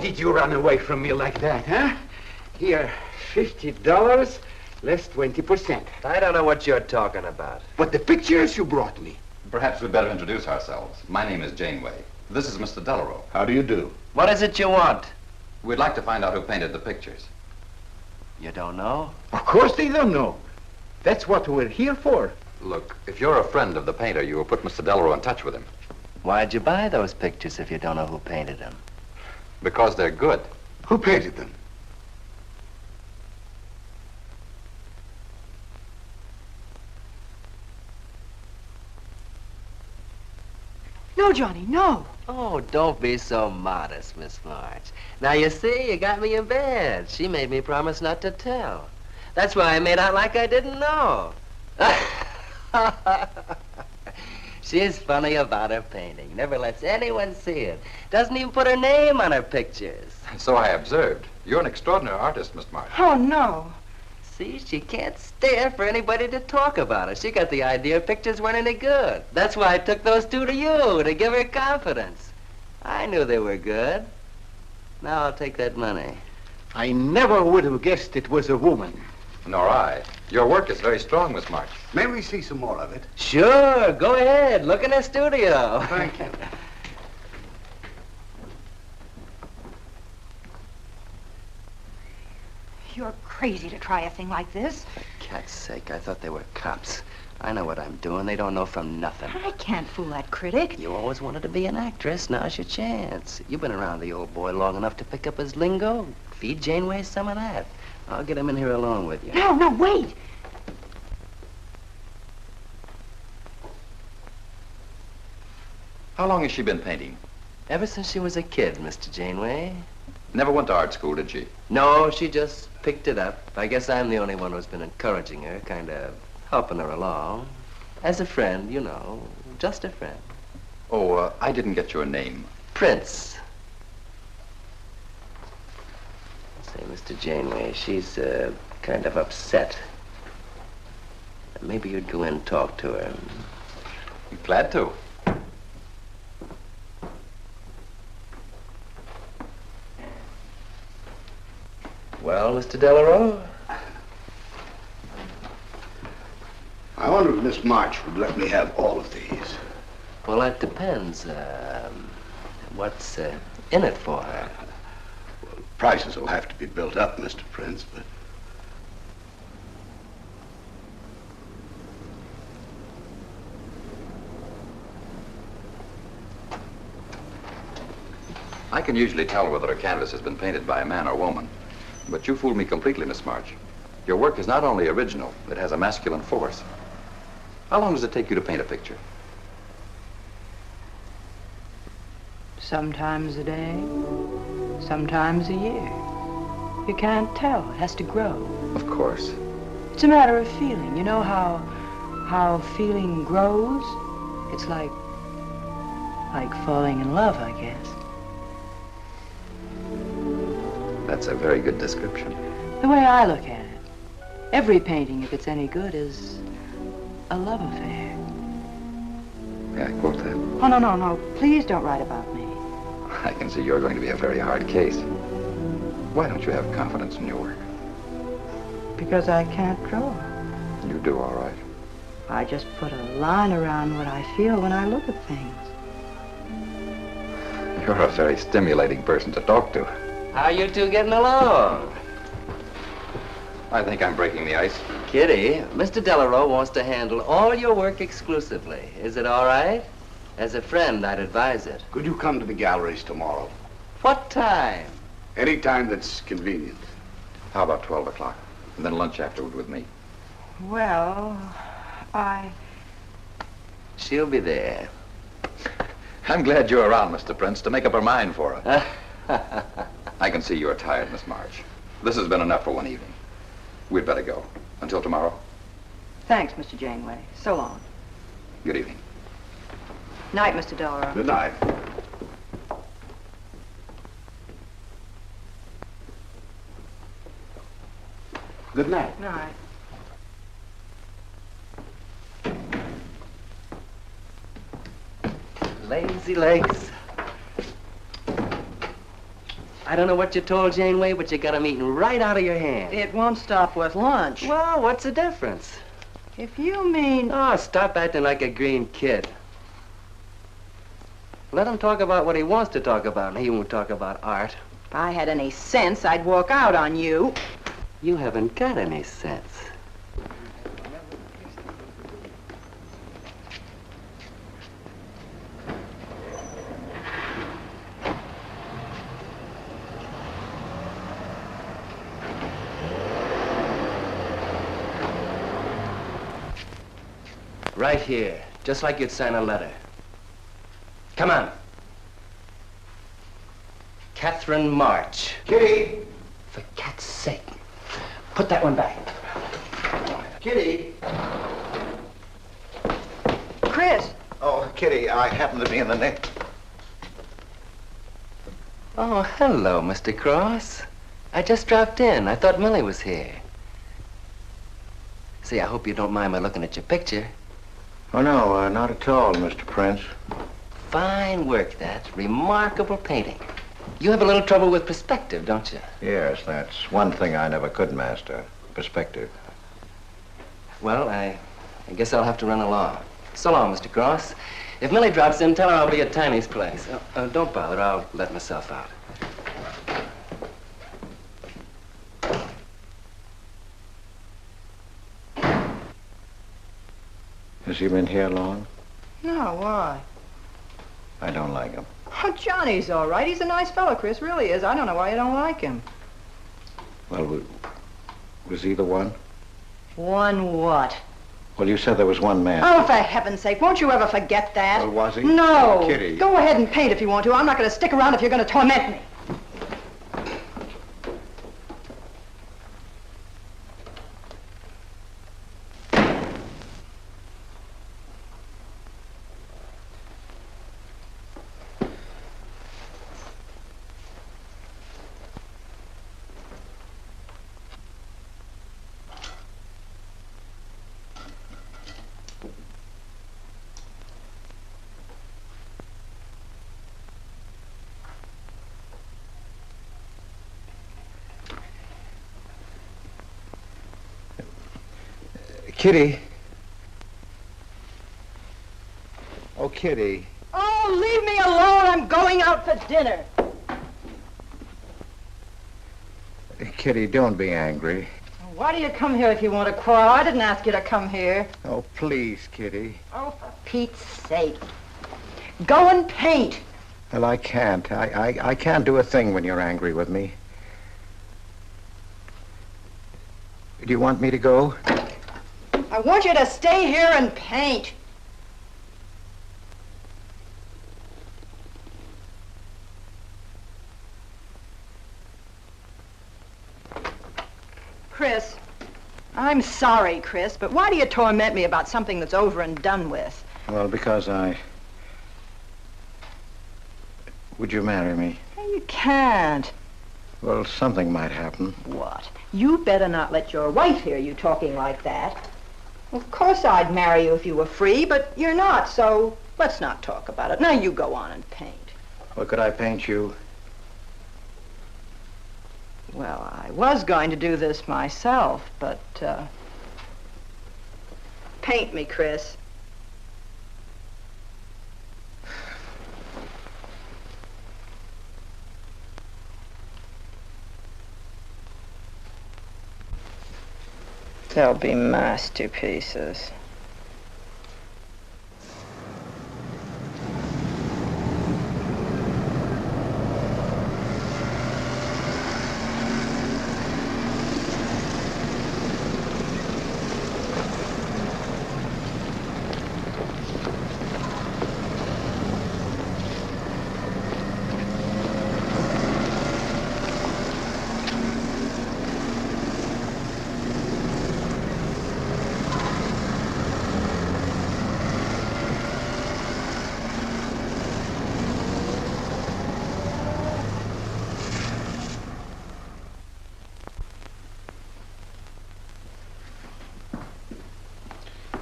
did you run away from me like that, huh? Here, $50, less 20%. I don't know what you're talking about. But the pictures you brought me. Perhaps we'd better introduce ourselves. My name is Janeway. This is Mr. Delarowe. How do you do? What is it you want? We'd like to find out who painted the pictures. You don't know? Of course they don't know. That's what we're here for. Look, if you're a friend of the painter, you will put Mr. Delarowe in touch with him. Why'd you buy those pictures if you don't know who painted them? Because they're good. Who painted them? No, Johnny, no. Oh, don't be so modest, Miss March. Now, you see, you got me in bed. She made me promise not to tell. That's why I made out like I didn't know. She's funny about her painting. Never lets anyone see it. Doesn't even put her name on her pictures. So I observed. You're an extraordinary artist, Miss March. Oh, no. See, she can't stand for anybody to talk about her. She got the idea pictures weren't any good. That's why I took those two to you, to give her confidence. I knew they were good. Now I'll take that money. I never would have guessed it was a woman. Nor I. Your work is very strong, Miss March. May we see some more of it? Sure, go ahead. Look in the studio. Thank you. You're crazy to try a thing like this. Cat's sake, I thought they were cops. I know what I'm doing. They don't know from nothing. I can't fool that critic. You always wanted to be an actress. Now's your chance. You've been around the old boy long enough to pick up his lingo. Feed Janeway some of that. I'll get him in here alone with you. No, wait. How long has she been painting? Ever since she was a kid, Mr. Janeway. Never went to art school, did she? No, she just picked it up. I guess I'm the only one who's been encouraging her, kind of helping her along. As a friend, you know, just a friend. Oh, I didn't get your name. Prince. Say, Mr. Janeway, she's kind of upset. Maybe you'd go in and talk to her. I'm glad to. Well, Mr. Delarowe? I wonder if Miss March would let me have all of these. Well, that depends. What's in it for her? Well, prices will have to be built up, Mr. Prince, but... I can usually tell whether a canvas has been painted by a man or woman. But you fooled me completely, Miss March. Your work is not only original, it has a masculine force. How long does it take you to paint a picture? Sometimes a day, sometimes a year. You can't tell. It has to grow. Of course. It's a matter of feeling. You know how feeling grows? It's like falling in love, I guess. That's a very good description. The way I look at it, every painting, if it's any good, is a love affair. May I quote that? Oh, no. Please don't write about me. I can see you're going to be a very hard case. Why don't you have confidence in your work? Because I can't draw. You do all right. I just put a line around what I feel when I look at things. You're a very stimulating person to talk to. How you two getting along? I think I'm breaking the ice. Kitty, Mr. Delarowe wants to handle all your work exclusively. Is it all right? As a friend, I'd advise it. Could you come to the galleries tomorrow? What time? Any time that's convenient. How about 12 o'clock? And then lunch afterward with me. Well, She'll be there. I'm glad you're around, Mr. Prince, to make up her mind for her. I can see you're tired, Miss March. This has been enough for one evening. We'd better go. Until tomorrow. Thanks, Mr. Janeway. So long. Good evening. Night, Mr. Delarowe. Good night. Good night. Night. Lazy legs. I don't know what you told Janeway, but you got him eating right out of your hand. It won't stop with lunch. Well, what's the difference? If you mean... Oh, stop acting like a green kid. Let him talk about what he wants to talk about, and he won't talk about art. If I had any sense, I'd walk out on you. You haven't got any sense. Right here, just like you'd sign a letter. Come on. Katherine March. Kitty! For cat's sake. Put that one back. Kitty! Chris! Oh, Kitty, I happen to be in the nick. Oh, hello, Mr. Cross. I just dropped in. I thought Millie was here. See, I hope you don't mind my looking at your picture. Oh, no, not at all, Mr. Prince. Fine work, that. Remarkable painting. You have a little trouble with perspective, don't you? Yes, that's one thing I never could master. Perspective. Well, I guess I'll have to run along. So long, Mr. Cross. If Millie drops in, tell her I'll be at Tiny's place. Don't bother. I'll let myself out. Has he been here long? No, why? I don't like him. Oh, Johnny's all right. He's a nice fellow, Chris, really is. I don't know why you don't like him. Well, was he the one? One what? Well, you said there was one man. Oh, for heaven's sake, won't you ever forget that? Well, was he? No. Kitty. Go ahead and paint if you want to. I'm not going to stick around if you're going to torment me. Kitty. Oh, Kitty. Oh, leave me alone. I'm going out for dinner. Kitty, don't be angry. Why do you come here if you want to quarrel? I didn't ask you to come here. Oh, please, Kitty. Oh, for Pete's sake. Go and paint. Well, I can't. I can't do a thing when you're angry with me. Do you want me to go? I want you to stay here and paint. Chris, I'm sorry, Chris, but why do you torment me about something that's over and done with? Well, because Would you marry me? You can't. Well, something might happen. What? You better not let your wife hear you talking like that. Of course I'd marry you if you were free, but you're not, so let's not talk about it. Now you go on and paint. Well, could I paint you? Well, I was going to do this myself, but, paint me, Chris. They'll be masterpieces.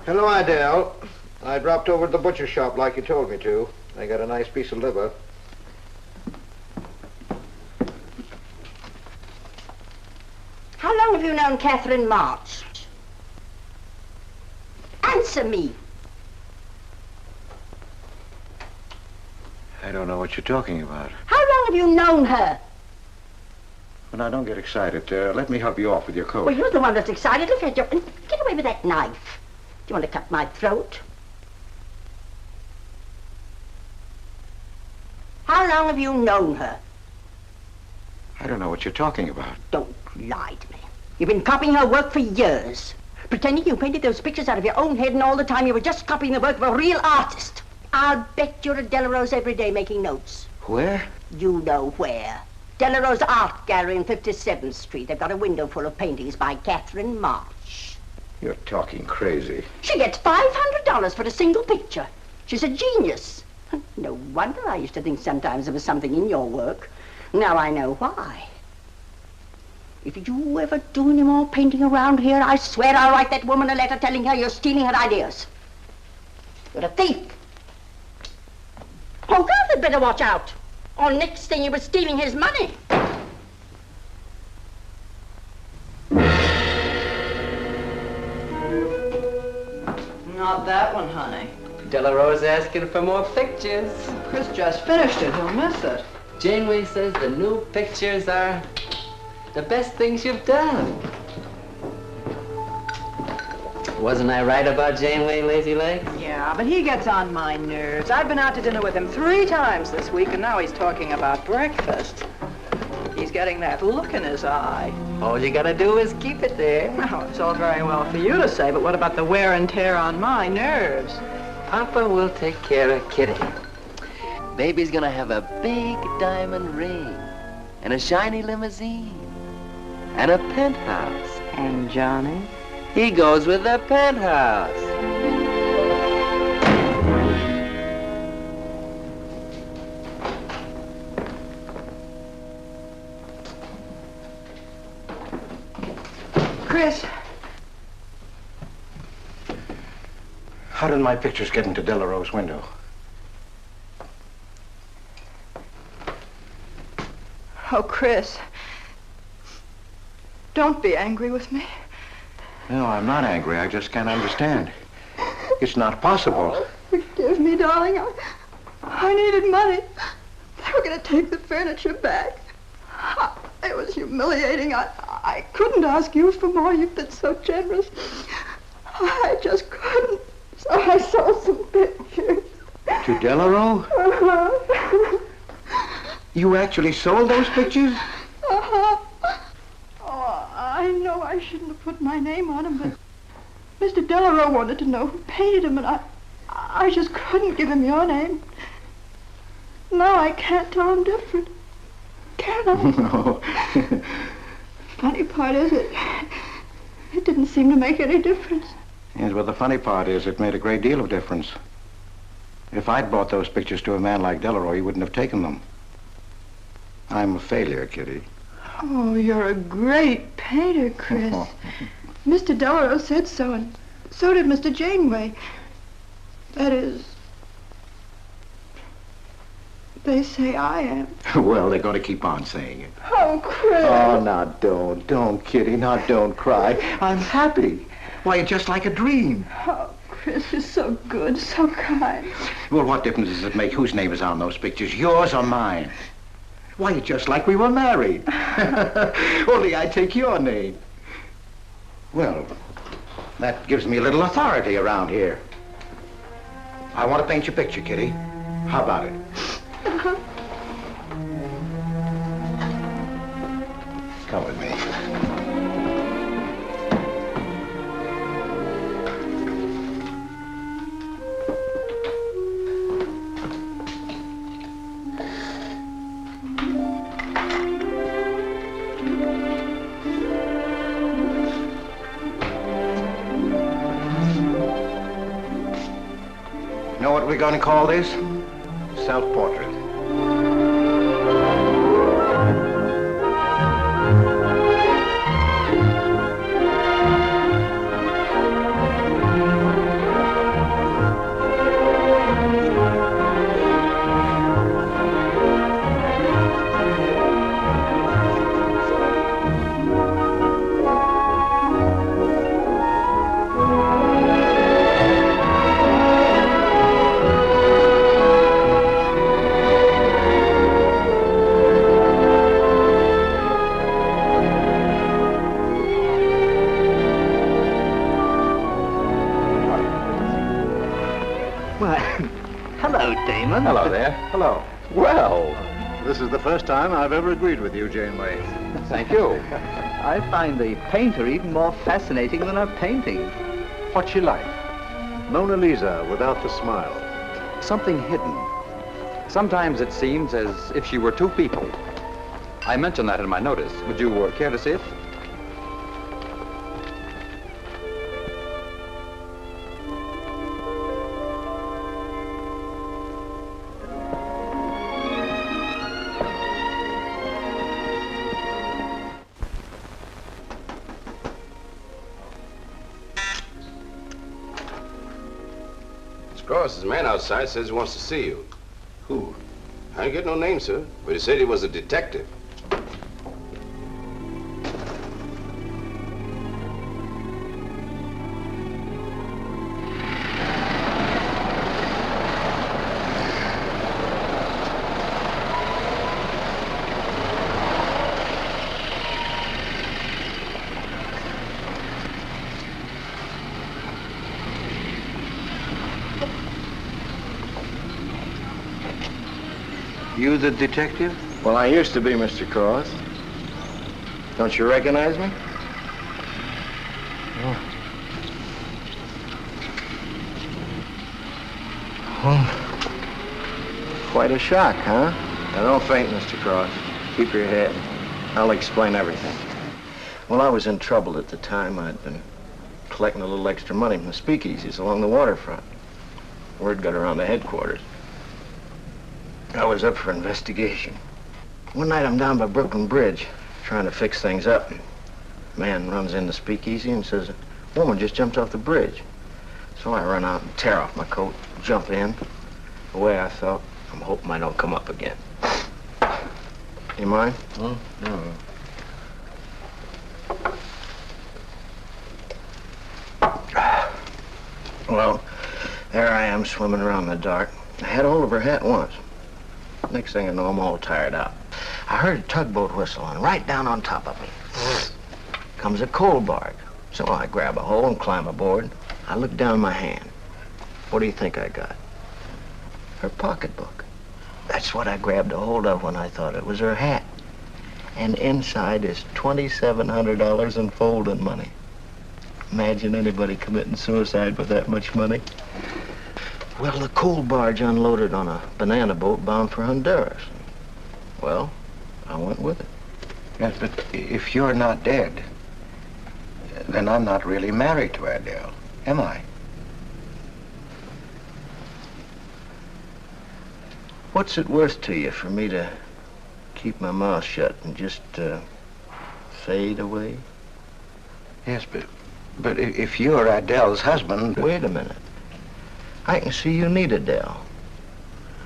Hello, Adele. I dropped over to the butcher shop like you told me to. I got a nice piece of liver. How long have you known Katherine March? Answer me. I don't know what you're talking about. How long have you known her? Well, now, don't get excited. Let me help you off with your coat. Well, you're the one that's excited. Look at you. Get away with that knife. Do you want to cut my throat? How long have you known her? I don't know what you're talking about. Don't lie to me. You've been copying her work for years. Pretending you painted those pictures out of your own head, and all the time you were just copying the work of a real artist. I'll bet you're at Delarowe's every day making notes. Where? You know where. Delarowe's art gallery in 57th Street. They've got a window full of paintings by Katherine March. You're talking crazy. She gets $500 for a single picture. She's a genius. No wonder I used to think sometimes there was something in your work. Now I know why. If you ever do any more painting around here, I swear I'll write that woman a letter telling her you're stealing her ideas. You're a thief. Oh, girls had better watch out. Or next thing you were stealing his money. Not that one, honey. Delarowe's asking for more pictures. Chris just finished it. He'll miss it. Janeway says the new pictures are the best things you've done. Wasn't I right about Janeway, Lazy Legs? Yeah, but he gets on my nerves. I've been out to dinner with him 3 times this week, and now he's talking about breakfast. He's getting that look in his eye. All you gotta do is keep it there. Well, it's all very well for you to say, but what about the wear and tear on my nerves? Papa will take care of Kitty. Baby's gonna have a big diamond ring, and a shiny limousine, and a penthouse. And Johnny? He goes with the penthouse. Chris. How did my pictures get into Delarowe's window? Oh, Chris. Don't be angry with me. No, I'm not angry. I just can't understand. It's not possible. Forgive me, darling. I needed money. They were going to take the furniture back. It was humiliating. I couldn't ask you for more. You've been so generous. I just couldn't. So I sold some pictures. To Delarowe? Uh-huh. You actually sold those pictures? Uh-huh. Oh, I know I shouldn't have put my name on them, but Mr. Delarowe wanted to know who painted them, and I just couldn't give him your name. Now I can't tell him different. Can I? No. Funny part is it didn't seem to make any difference. Yes, well, the funny part is it made a great deal of difference. If I'd bought those pictures to a man like Delarowe, he wouldn't have taken them. I'm a failure, Kitty. Oh, you're a great painter, Chris. Mr. Delarowe said so, and so did Mr. Janeway. That is, they say I am. Well, they're going to keep on saying it. Oh, Chris. Oh, now don't, Kitty. Now don't cry. I'm happy. Why, it's just like a dream. Oh, Chris, you're so good, so kind. Well, what difference does it make whose name is on those pictures, yours or mine? Why, it's just like we were married. Only I take your name. Well, that gives me a little authority around here. I want to paint your picture, Kitty. How about it? Come with me. Know what we're going to call this? Self-portrait. there. Hello. Well, This is the first time I've ever agreed with you, Janeway. thank you. I find the painter even more fascinating than her painting. What's she like? Mona Lisa without the smile. Something hidden. Sometimes it seems as if she were two people. I mentioned that in my notice. Would you care to see it? Cross's man outside says he wants to see you. Who? I ain't get no name, sir, but he said he was a detective. You the detective? Well, I used to be, Mr. Cross. Don't you recognize me? Oh. Well, quite a shock, huh? Now, don't faint, Mr. Cross. Keep your head. I'll explain everything. Well, I was in trouble at the time. I'd been collecting a little extra money from the speakeasies along the waterfront. Word got around to headquarters. I was up for investigation. One night I'm down by Brooklyn Bridge trying to fix things up. A man runs in the speakeasy and says, a woman just jumped off the bridge. So I run out and tear off my coat, jump in. The way I felt, I'm hoping I don't come up again. You mind? No. Well, there I am swimming around in the dark. I had hold of her hat once. Next thing I know, I'm all tired out. I heard a tugboat whistle and right down on top of me comes a coal barge. So I grab a hole and climb aboard. I look down my hand. What do you think I got? Her pocketbook. That's what I grabbed a hold of when I thought it was her hat. And inside is $2,700 in folding money. Imagine anybody committing suicide with that much money. Well, the coal barge unloaded on a banana boat bound for Honduras. Well, I went with it. Yes, but if you're not dead, then I'm not really married to Adele, am I? What's it worth to you for me to keep my mouth shut and just fade away? Yes, but if you're Adele's husband... Wait a minute. I can see you need Adele.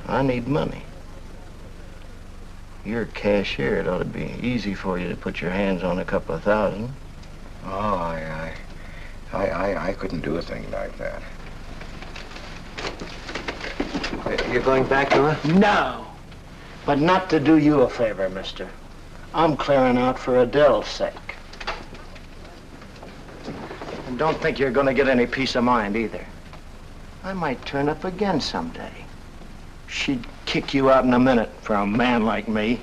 I need money. You're a cashier. It ought to be easy for you to put your hands on a couple of thousand. Oh, I couldn't do a thing like that. You're going back to her? No. But not to do you a favor, mister. I'm clearing out for Adele's sake. And don't think you're going to get any peace of mind either. I might turn up again someday. She'd kick you out in a minute for a man like me.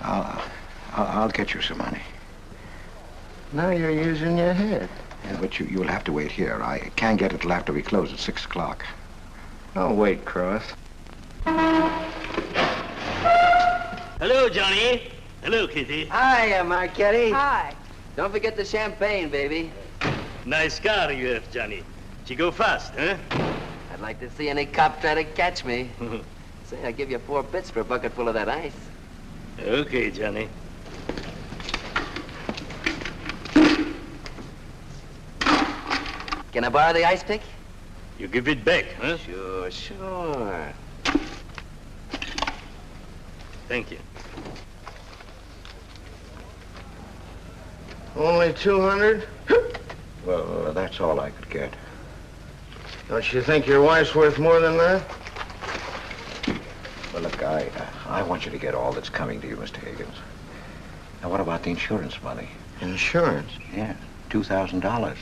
I'll get you some money. Now you're using your head. Yeah, but you'll have to wait here. I can't get it till after we close at 6 o'clock. I'll wait, Cross. Hello, Johnny. Hello, Kitty. Hi, Marquetti. Hi. Don't forget the champagne, baby. Nice car you have, Johnny. She go fast, huh? I'd like to see any cop try to catch me. Say, I'll give you 4 bits for a bucket full of that ice. Okay, Johnny. Can I borrow the ice pick? You give it back, huh? Sure. Thank you. Only 200? Well, that's all I could get. Don't you think your wife's worth more than that? Well, look, I want you to get all that's coming to you, Mr. Higgins. Now, what about the insurance money? Insurance? Yeah, $2,000.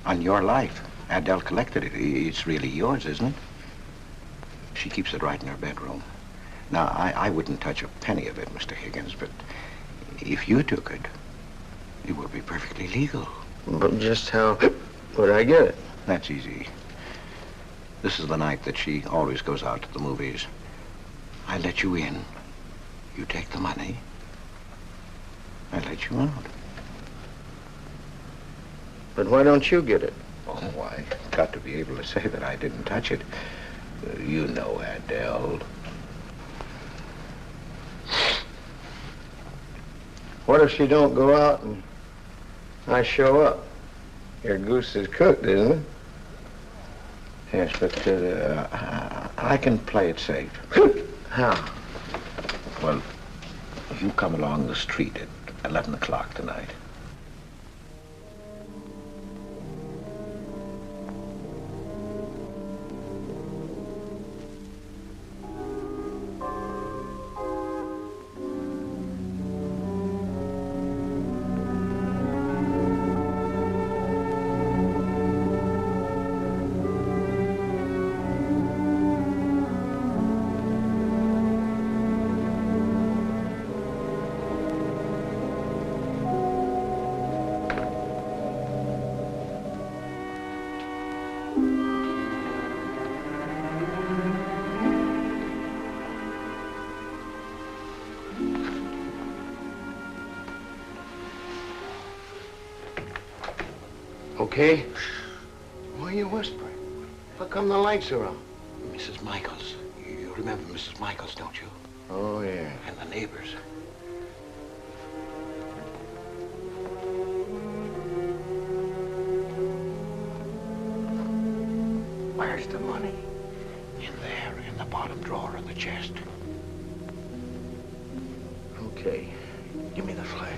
On your life. Adele collected it. It's really yours, isn't it? She keeps it right in her bedroom. Now, I wouldn't touch a penny of it, Mr. Higgins, but if you took it, it would be perfectly legal. But just how would I get it? That's easy. This is the night that she always goes out to the movies. I let you in. You take the money. I let you out. But why don't you get it? Oh, I got to be able to say that I didn't touch it. You know Adele. What if she don't go out and I show up? Your goose is cooked, isn't it? Yes, but I can play it safe. How? Well, you come along the street at 11 o'clock tonight. Okay? Why are you whispering? How come the lights are on? Mrs. Michaels. You remember Mrs. Michaels, don't you? Oh, yeah. And the neighbors. Where's the money? In there, in the bottom drawer of the chest. Okay. Give me the flash.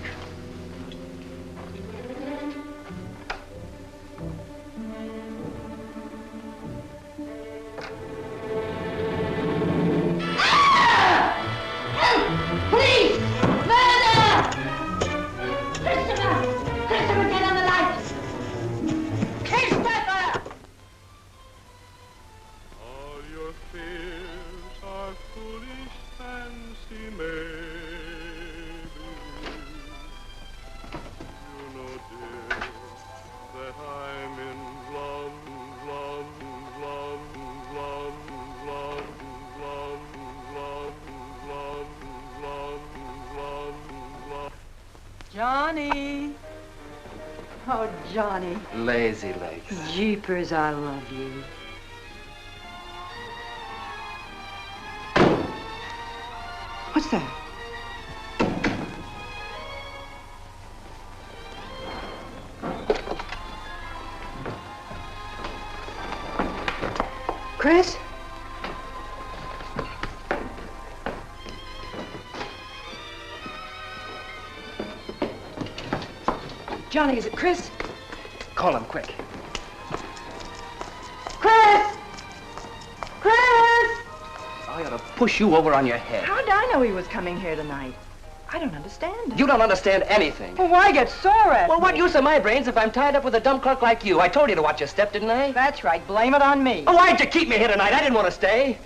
Johnny. Oh, Johnny. Lazy legs. Jeepers, I love you. What's that? Chris? Johnny, is it Chris? Call him quick. Chris! Chris! I ought to push you over on your head. How'd I know he was coming here tonight? I don't understand. You don't understand anything. Well, why get sore at Well, me? what use are my brains if I'm tied up with a dumb clerk like you? I told you to watch your step, didn't I? That's right. Blame it on me. Oh, why'd you keep me here tonight? I didn't want to stay.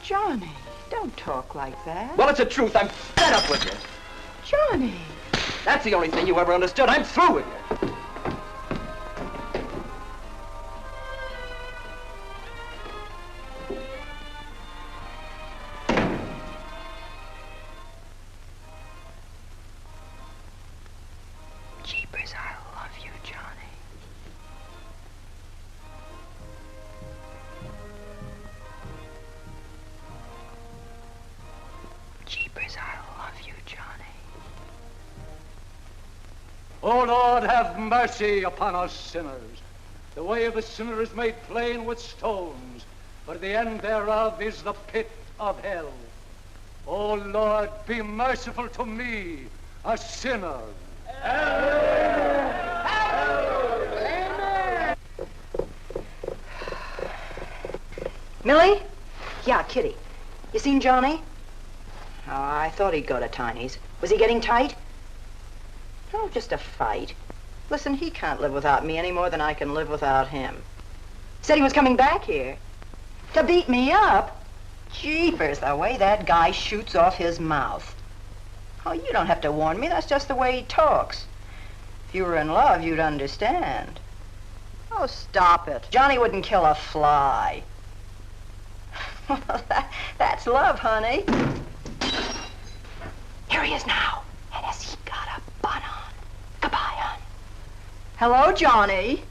Johnny, don't talk like that. Well, it's the truth. I'm fed up with you. Johnny. That's the only thing you ever understood. I'm through with you. Jeepers, I love you, Johnny. Jeepers, I love you, Johnny. O Lord, have mercy upon us sinners. The way of the sinner is made plain with stones, but the end thereof is the pit of hell. O Lord, be merciful to me, a sinner. Millie? Yeah, Kitty. You seen Johnny? Oh, I thought he'd go to Tiny's. Was he getting tight? Oh, just a fight. Listen, he can't live without me any more than I can live without him. Said he was coming back here. To beat me up? Jeepers, the way that guy shoots off his mouth. Oh, you don't have to warn me. That's just the way he talks. If you were in love, you'd understand. Oh, stop it. Johnny wouldn't kill a fly. That's love, honey. Here he is now. And has he got a bun on? Goodbye, hon. Hello, Johnny.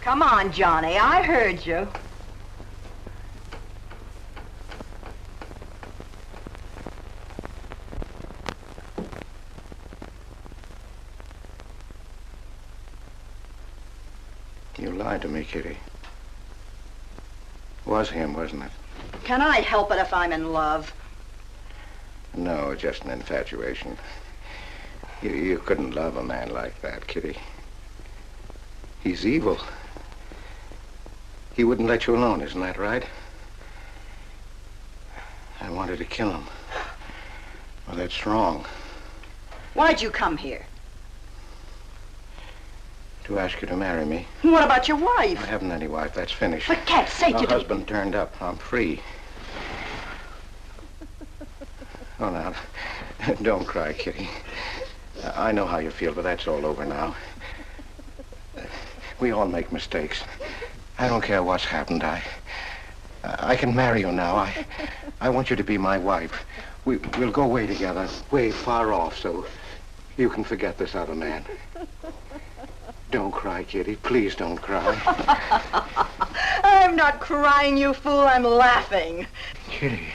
Come on, Johnny. I heard you. You lied to me, Kitty. Was him, wasn't it? Can I help it if I'm in love? No, just an infatuation. You couldn't love a man like that, Kitty. He's evil. He wouldn't let you alone, isn't that right? I wanted to kill him. Well, that's wrong. Why'd you come here? To ask you to marry me. What about your wife? I haven't any wife. That's finished. For cat's sake, My you don't... husband turned up. I'm free. Oh, now, don't cry, Kitty. I know how you feel, but that's all over now. We all make mistakes. I don't care what's happened. I can marry you now. I want you to be my wife. We'll go away together, way far off, so you can forget this other man. Don't cry, Kitty. Please don't cry. I'm not crying, you fool. I'm laughing. Kitty.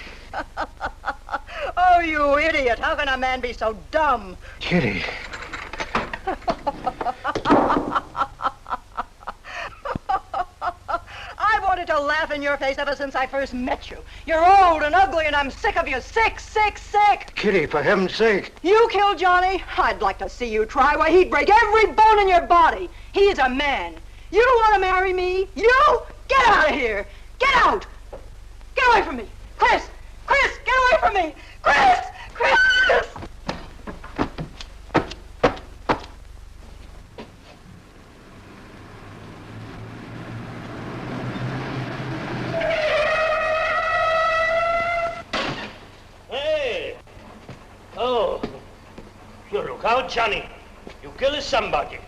Oh, you idiot. How can a man be so dumb? Kitty. I wanted to laugh in your face ever since I first met you. You're old and ugly, and I'm sick of you. Sick, sick, sick. Kitty, for heaven's sake. You killed Johnny? I'd like to see you try. Why, he'd break every bone in your body. He's a man. You don't want to marry me? You? Get out of here. Get out. Get away from me. Chris! Chris, get away from me. Chris! Chris! Hey! Oh, you look out, Johnny. You kill somebody.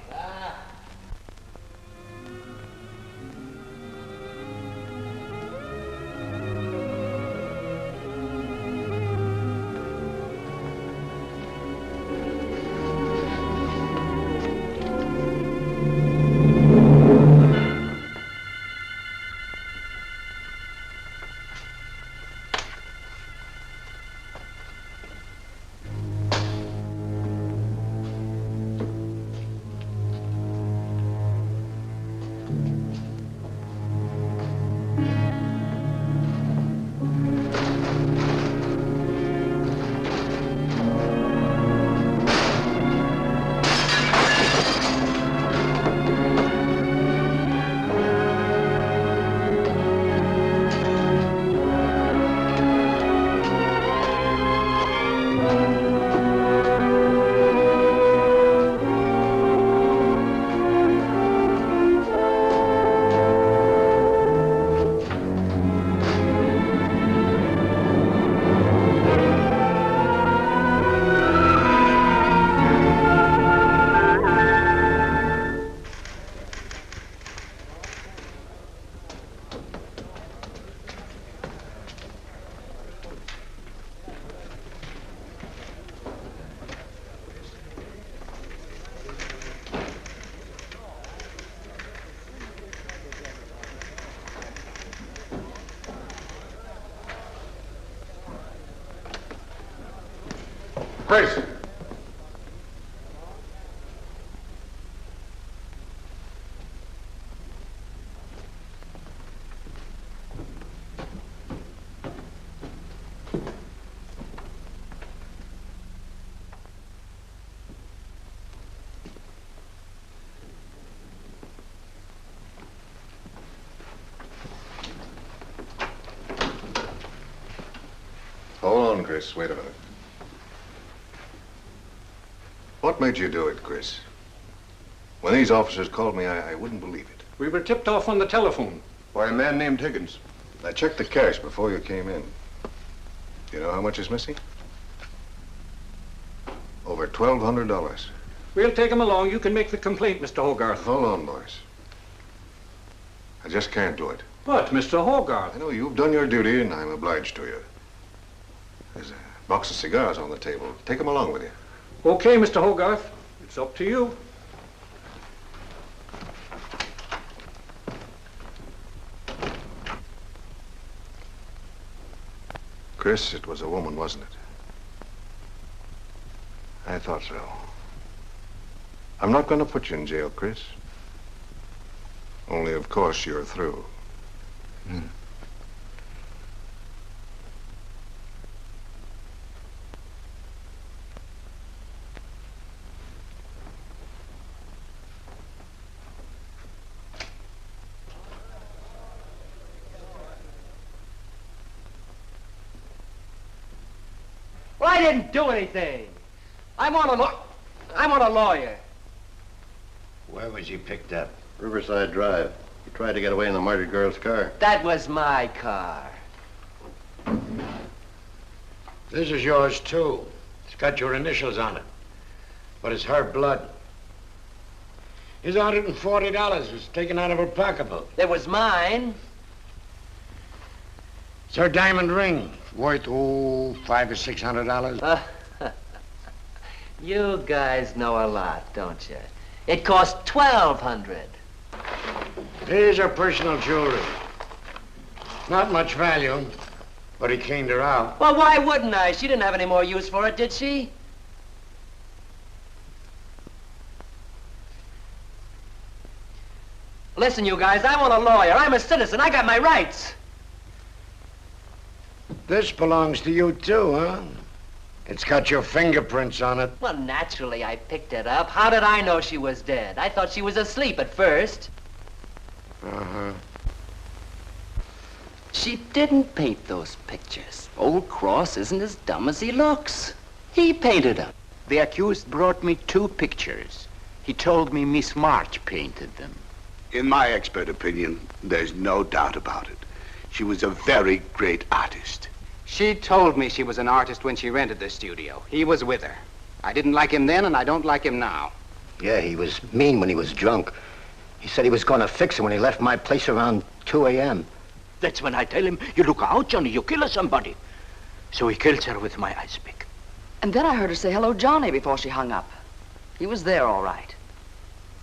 Chris. Hold on, Chris. Wait a minute. What made you do it, Chris? When these officers called me, I wouldn't believe it. We were tipped off on the telephone. Why, a man named Higgins. I checked the cash before you came in. You know how much is missing? Over $1,200. We'll take him along. You can make the complaint, Mr. Hogarth. Hold on, boys. I just can't do it. But, Mr. Hogarth... I know you've done your duty, and I'm obliged to you. There's a box of cigars on the table. Take them along with you. Okay, Mr. Hogarth. It's up to you. Chris, it was a woman, wasn't it? I thought so. I'm not going to put you in jail, Chris. Only, of course, you're through. Well, I didn't do anything. I want a lawyer. Where was he picked up? Riverside Drive. He tried to get away in the murdered girl's car. That was my car. This is yours, too. It's got your initials on it. But it's her blood. His $140 was taken out of her pocketbook. It was mine. It's her diamond ring, worth, $500 or $600. You guys know a lot, don't you? It cost $1,200. Here's her personal jewelry. Not much value, but he cleaned her out. Well, why wouldn't I? She didn't have any more use for it, did she? Listen, you guys, I want a lawyer. I'm a citizen. I got my rights. This belongs to you, too, huh? It's got your fingerprints on it. Well, naturally, I picked it up. How did I know she was dead? I thought she was asleep at first. Uh-huh. She didn't paint those pictures. Old Cross isn't as dumb as he looks. He painted them. The accused brought me 2 pictures. He told me Miss March painted them. In my expert opinion, there's no doubt about it. She was a very great artist. She told me she was an artist when she rented the studio. He was with her. I didn't like him then, and I don't like him now. Yeah, he was mean when he was drunk. He said he was going to fix her when he left my place around 2 a.m. That's when I tell him, you look out, Johnny, you kill somebody. So he kills her with my ice pick. And then I heard her say hello, Johnny, before she hung up. He was there, all right.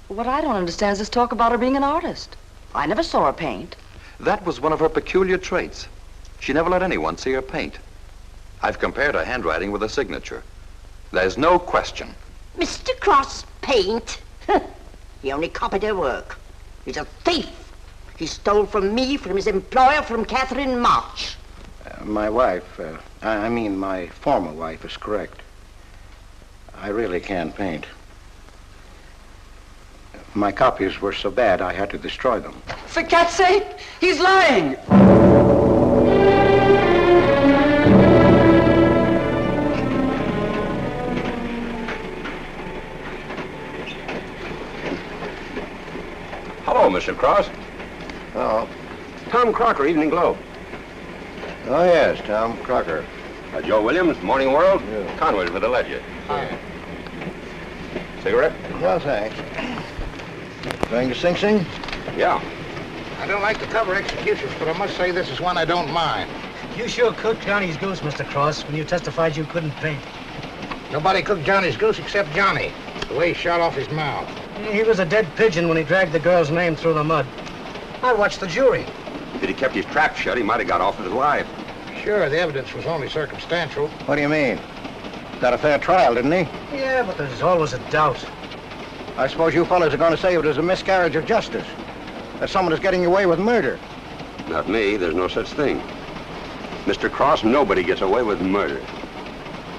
What I don't understand is this talk about her being an artist. I never saw her paint. That was one of her peculiar traits. She never let anyone see her paint. I've compared her handwriting with her signature. There's no question. Mr. Cross paint? He only copied her work. He's a thief. He stole from me, from his employer, from Katherine March. My wife, I mean my former wife, is correct. I really can't paint. My copies were so bad I had to destroy them. For cat's sake, he's lying! Hello, Mr. Cross. Oh. Tom Crocker, Evening Globe. Oh, yes, Tom Crocker. Joe Williams, Morning World. Yeah. Conway's for the Ledger. Cigarette? No, thanks. Going to Sing Sing? Yeah. I don't like to cover executions, but I must say this is one I don't mind. You sure cooked Johnny's goose, Mr. Cross, when you testified you couldn't paint. Nobody cooked Johnny's goose except Johnny. The way he shot off his mouth. He was a dead pigeon when he dragged the girl's name through the mud. I watched the jury. If he'd kept his trap shut, he might have got off with his life. Sure, the evidence was only circumstantial. What do you mean? Got a fair trial, didn't he? Yeah, but there's always a doubt. I suppose you fellas are going to say it was a miscarriage of justice. That someone is getting away with murder. Not me. There's no such thing. Mr. Cross, nobody gets away with murder.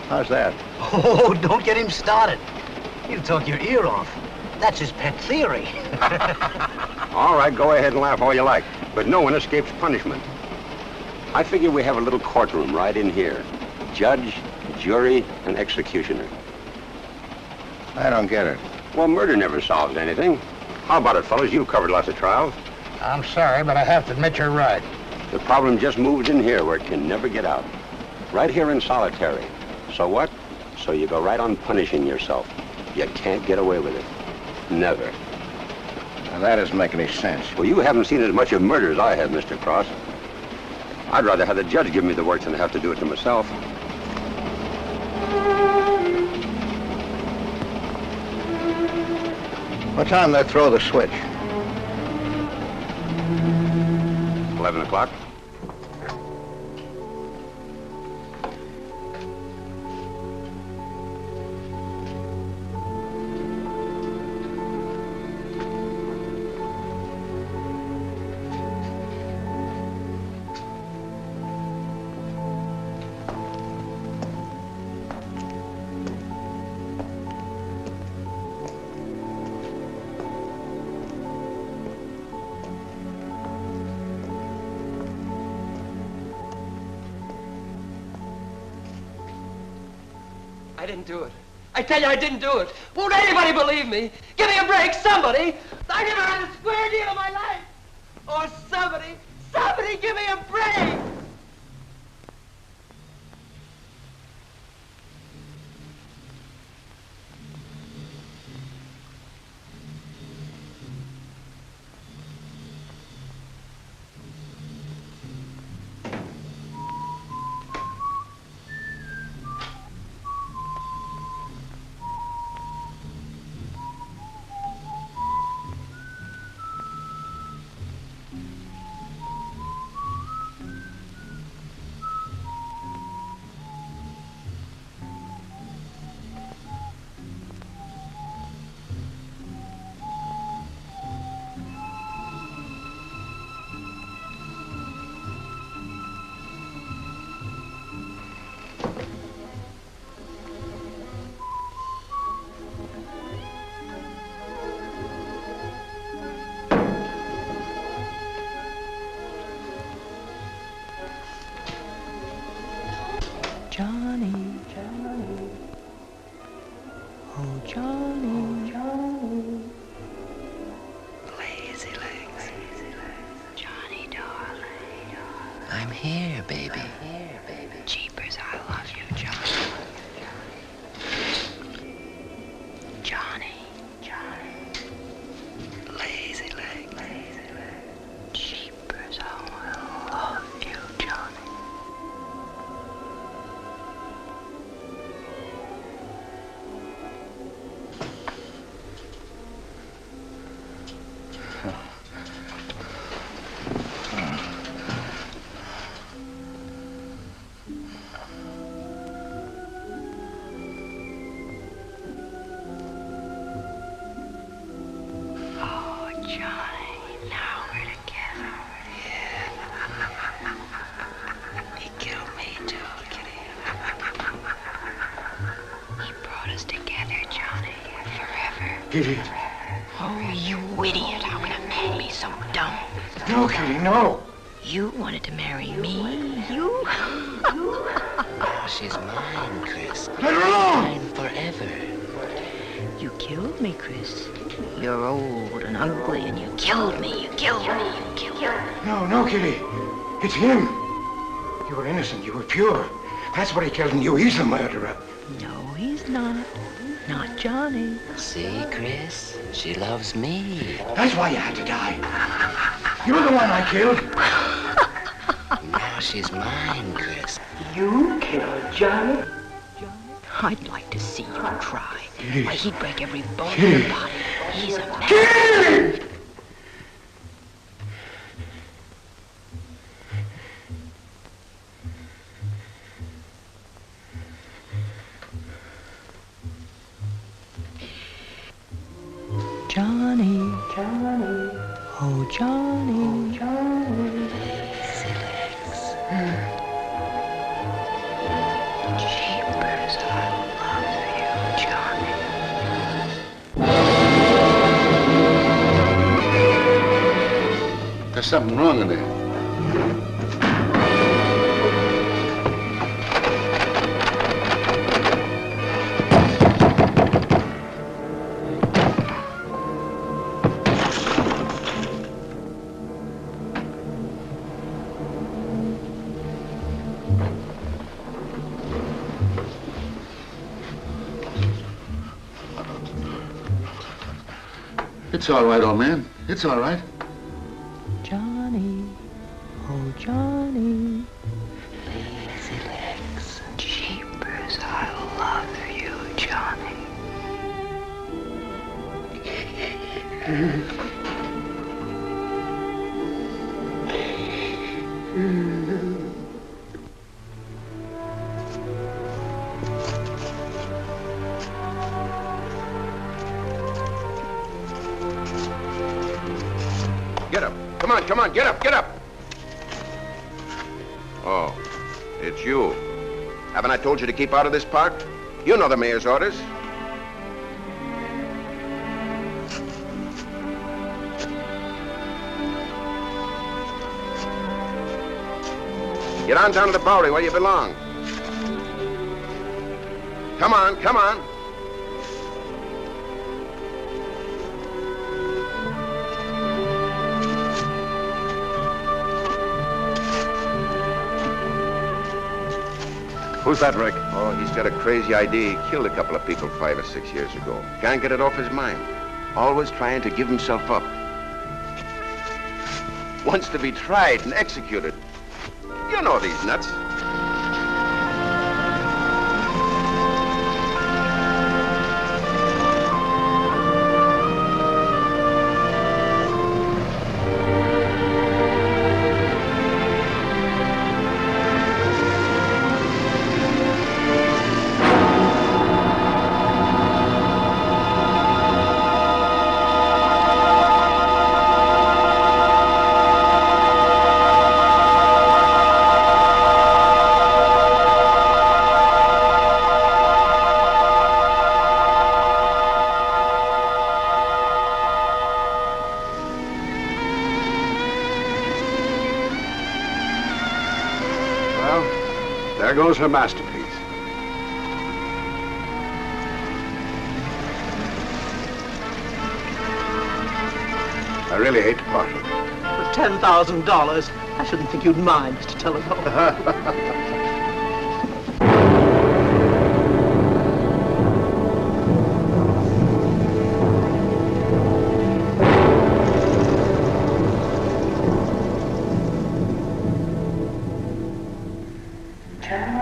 How's that? Oh, don't get him started. He'll talk your ear off. That's his pet theory. All right, go ahead and laugh all you like, but no one escapes punishment. I figure we have a little courtroom right in here. Judge, jury, and executioner. I don't get it. Well, murder never solves anything. How about it, fellas? You've covered lots of trials. I'm sorry, but I have to admit you're right. The problem just moved in here where it can never get out. Right here in solitary. So what? So you go right on punishing yourself. You can't get away with it. Never. Now, that doesn't make any sense. Well, you haven't seen as much of murder as I have, Mr. Cross. I'd rather have the judge give me the work than have to do it to myself. What time they throw the switch? 11 o'clock. I didn't do it. I tell you, I didn't do it. Won't anybody believe me? Give me a break, somebody. I never had a square deal in my life. Or somebody give me a break. Johnny, Johnny, oh Johnny, Johnny, lazy legs, Johnny darling, I'm here, baby. Jeepers, I love you, Johnny, Johnny, Johnny, lazy legs, Jeepers, I love you, Johnny. Kitty. Oh, you idiot. How can a man be so dumb? No, Kitty, no. You wanted to marry me? You? Oh, she's mine, Chris. Let her alone! Mine forever. You killed me, Chris. You're old and ugly, and you killed me. You killed me. You killed me. No, no, Kitty. It's him. You were innocent. You were pure. That's what he killed in you. He's the murderer. No, he's not. Not Johnny. See, Chris? She loves me. That's why you had to die. You're the one I killed. Now she's mine, Chris. You killed Johnny? I'd like to see you try. Kitty. Why, he'd break every bone in Kitty. your body. He's a man. Kitty! Johnny, Johnny, oh Johnny, Johnny. Jeepers, I love you, Johnny. There's something wrong in there. It's all right, old man. It's all right. Johnny, oh Johnny, lazy legs, jeepers, I love you, Johnny. Get up. Come on, get up. Oh, it's you. Haven't I told you to keep out of this park? You know the mayor's orders. Get on down to the Bowery where you belong. Come on. Who's that, Rick? Oh, he's got a crazy idea. He killed a couple of people 5 or 6 years ago. Can't get it off his mind. Always trying to give himself up. Wants to be tried and executed. You know these nuts. There goes her masterpiece. I really hate to part with it. For $10,000, I shouldn't think you'd mind, Mr. Delarowe. Johnny.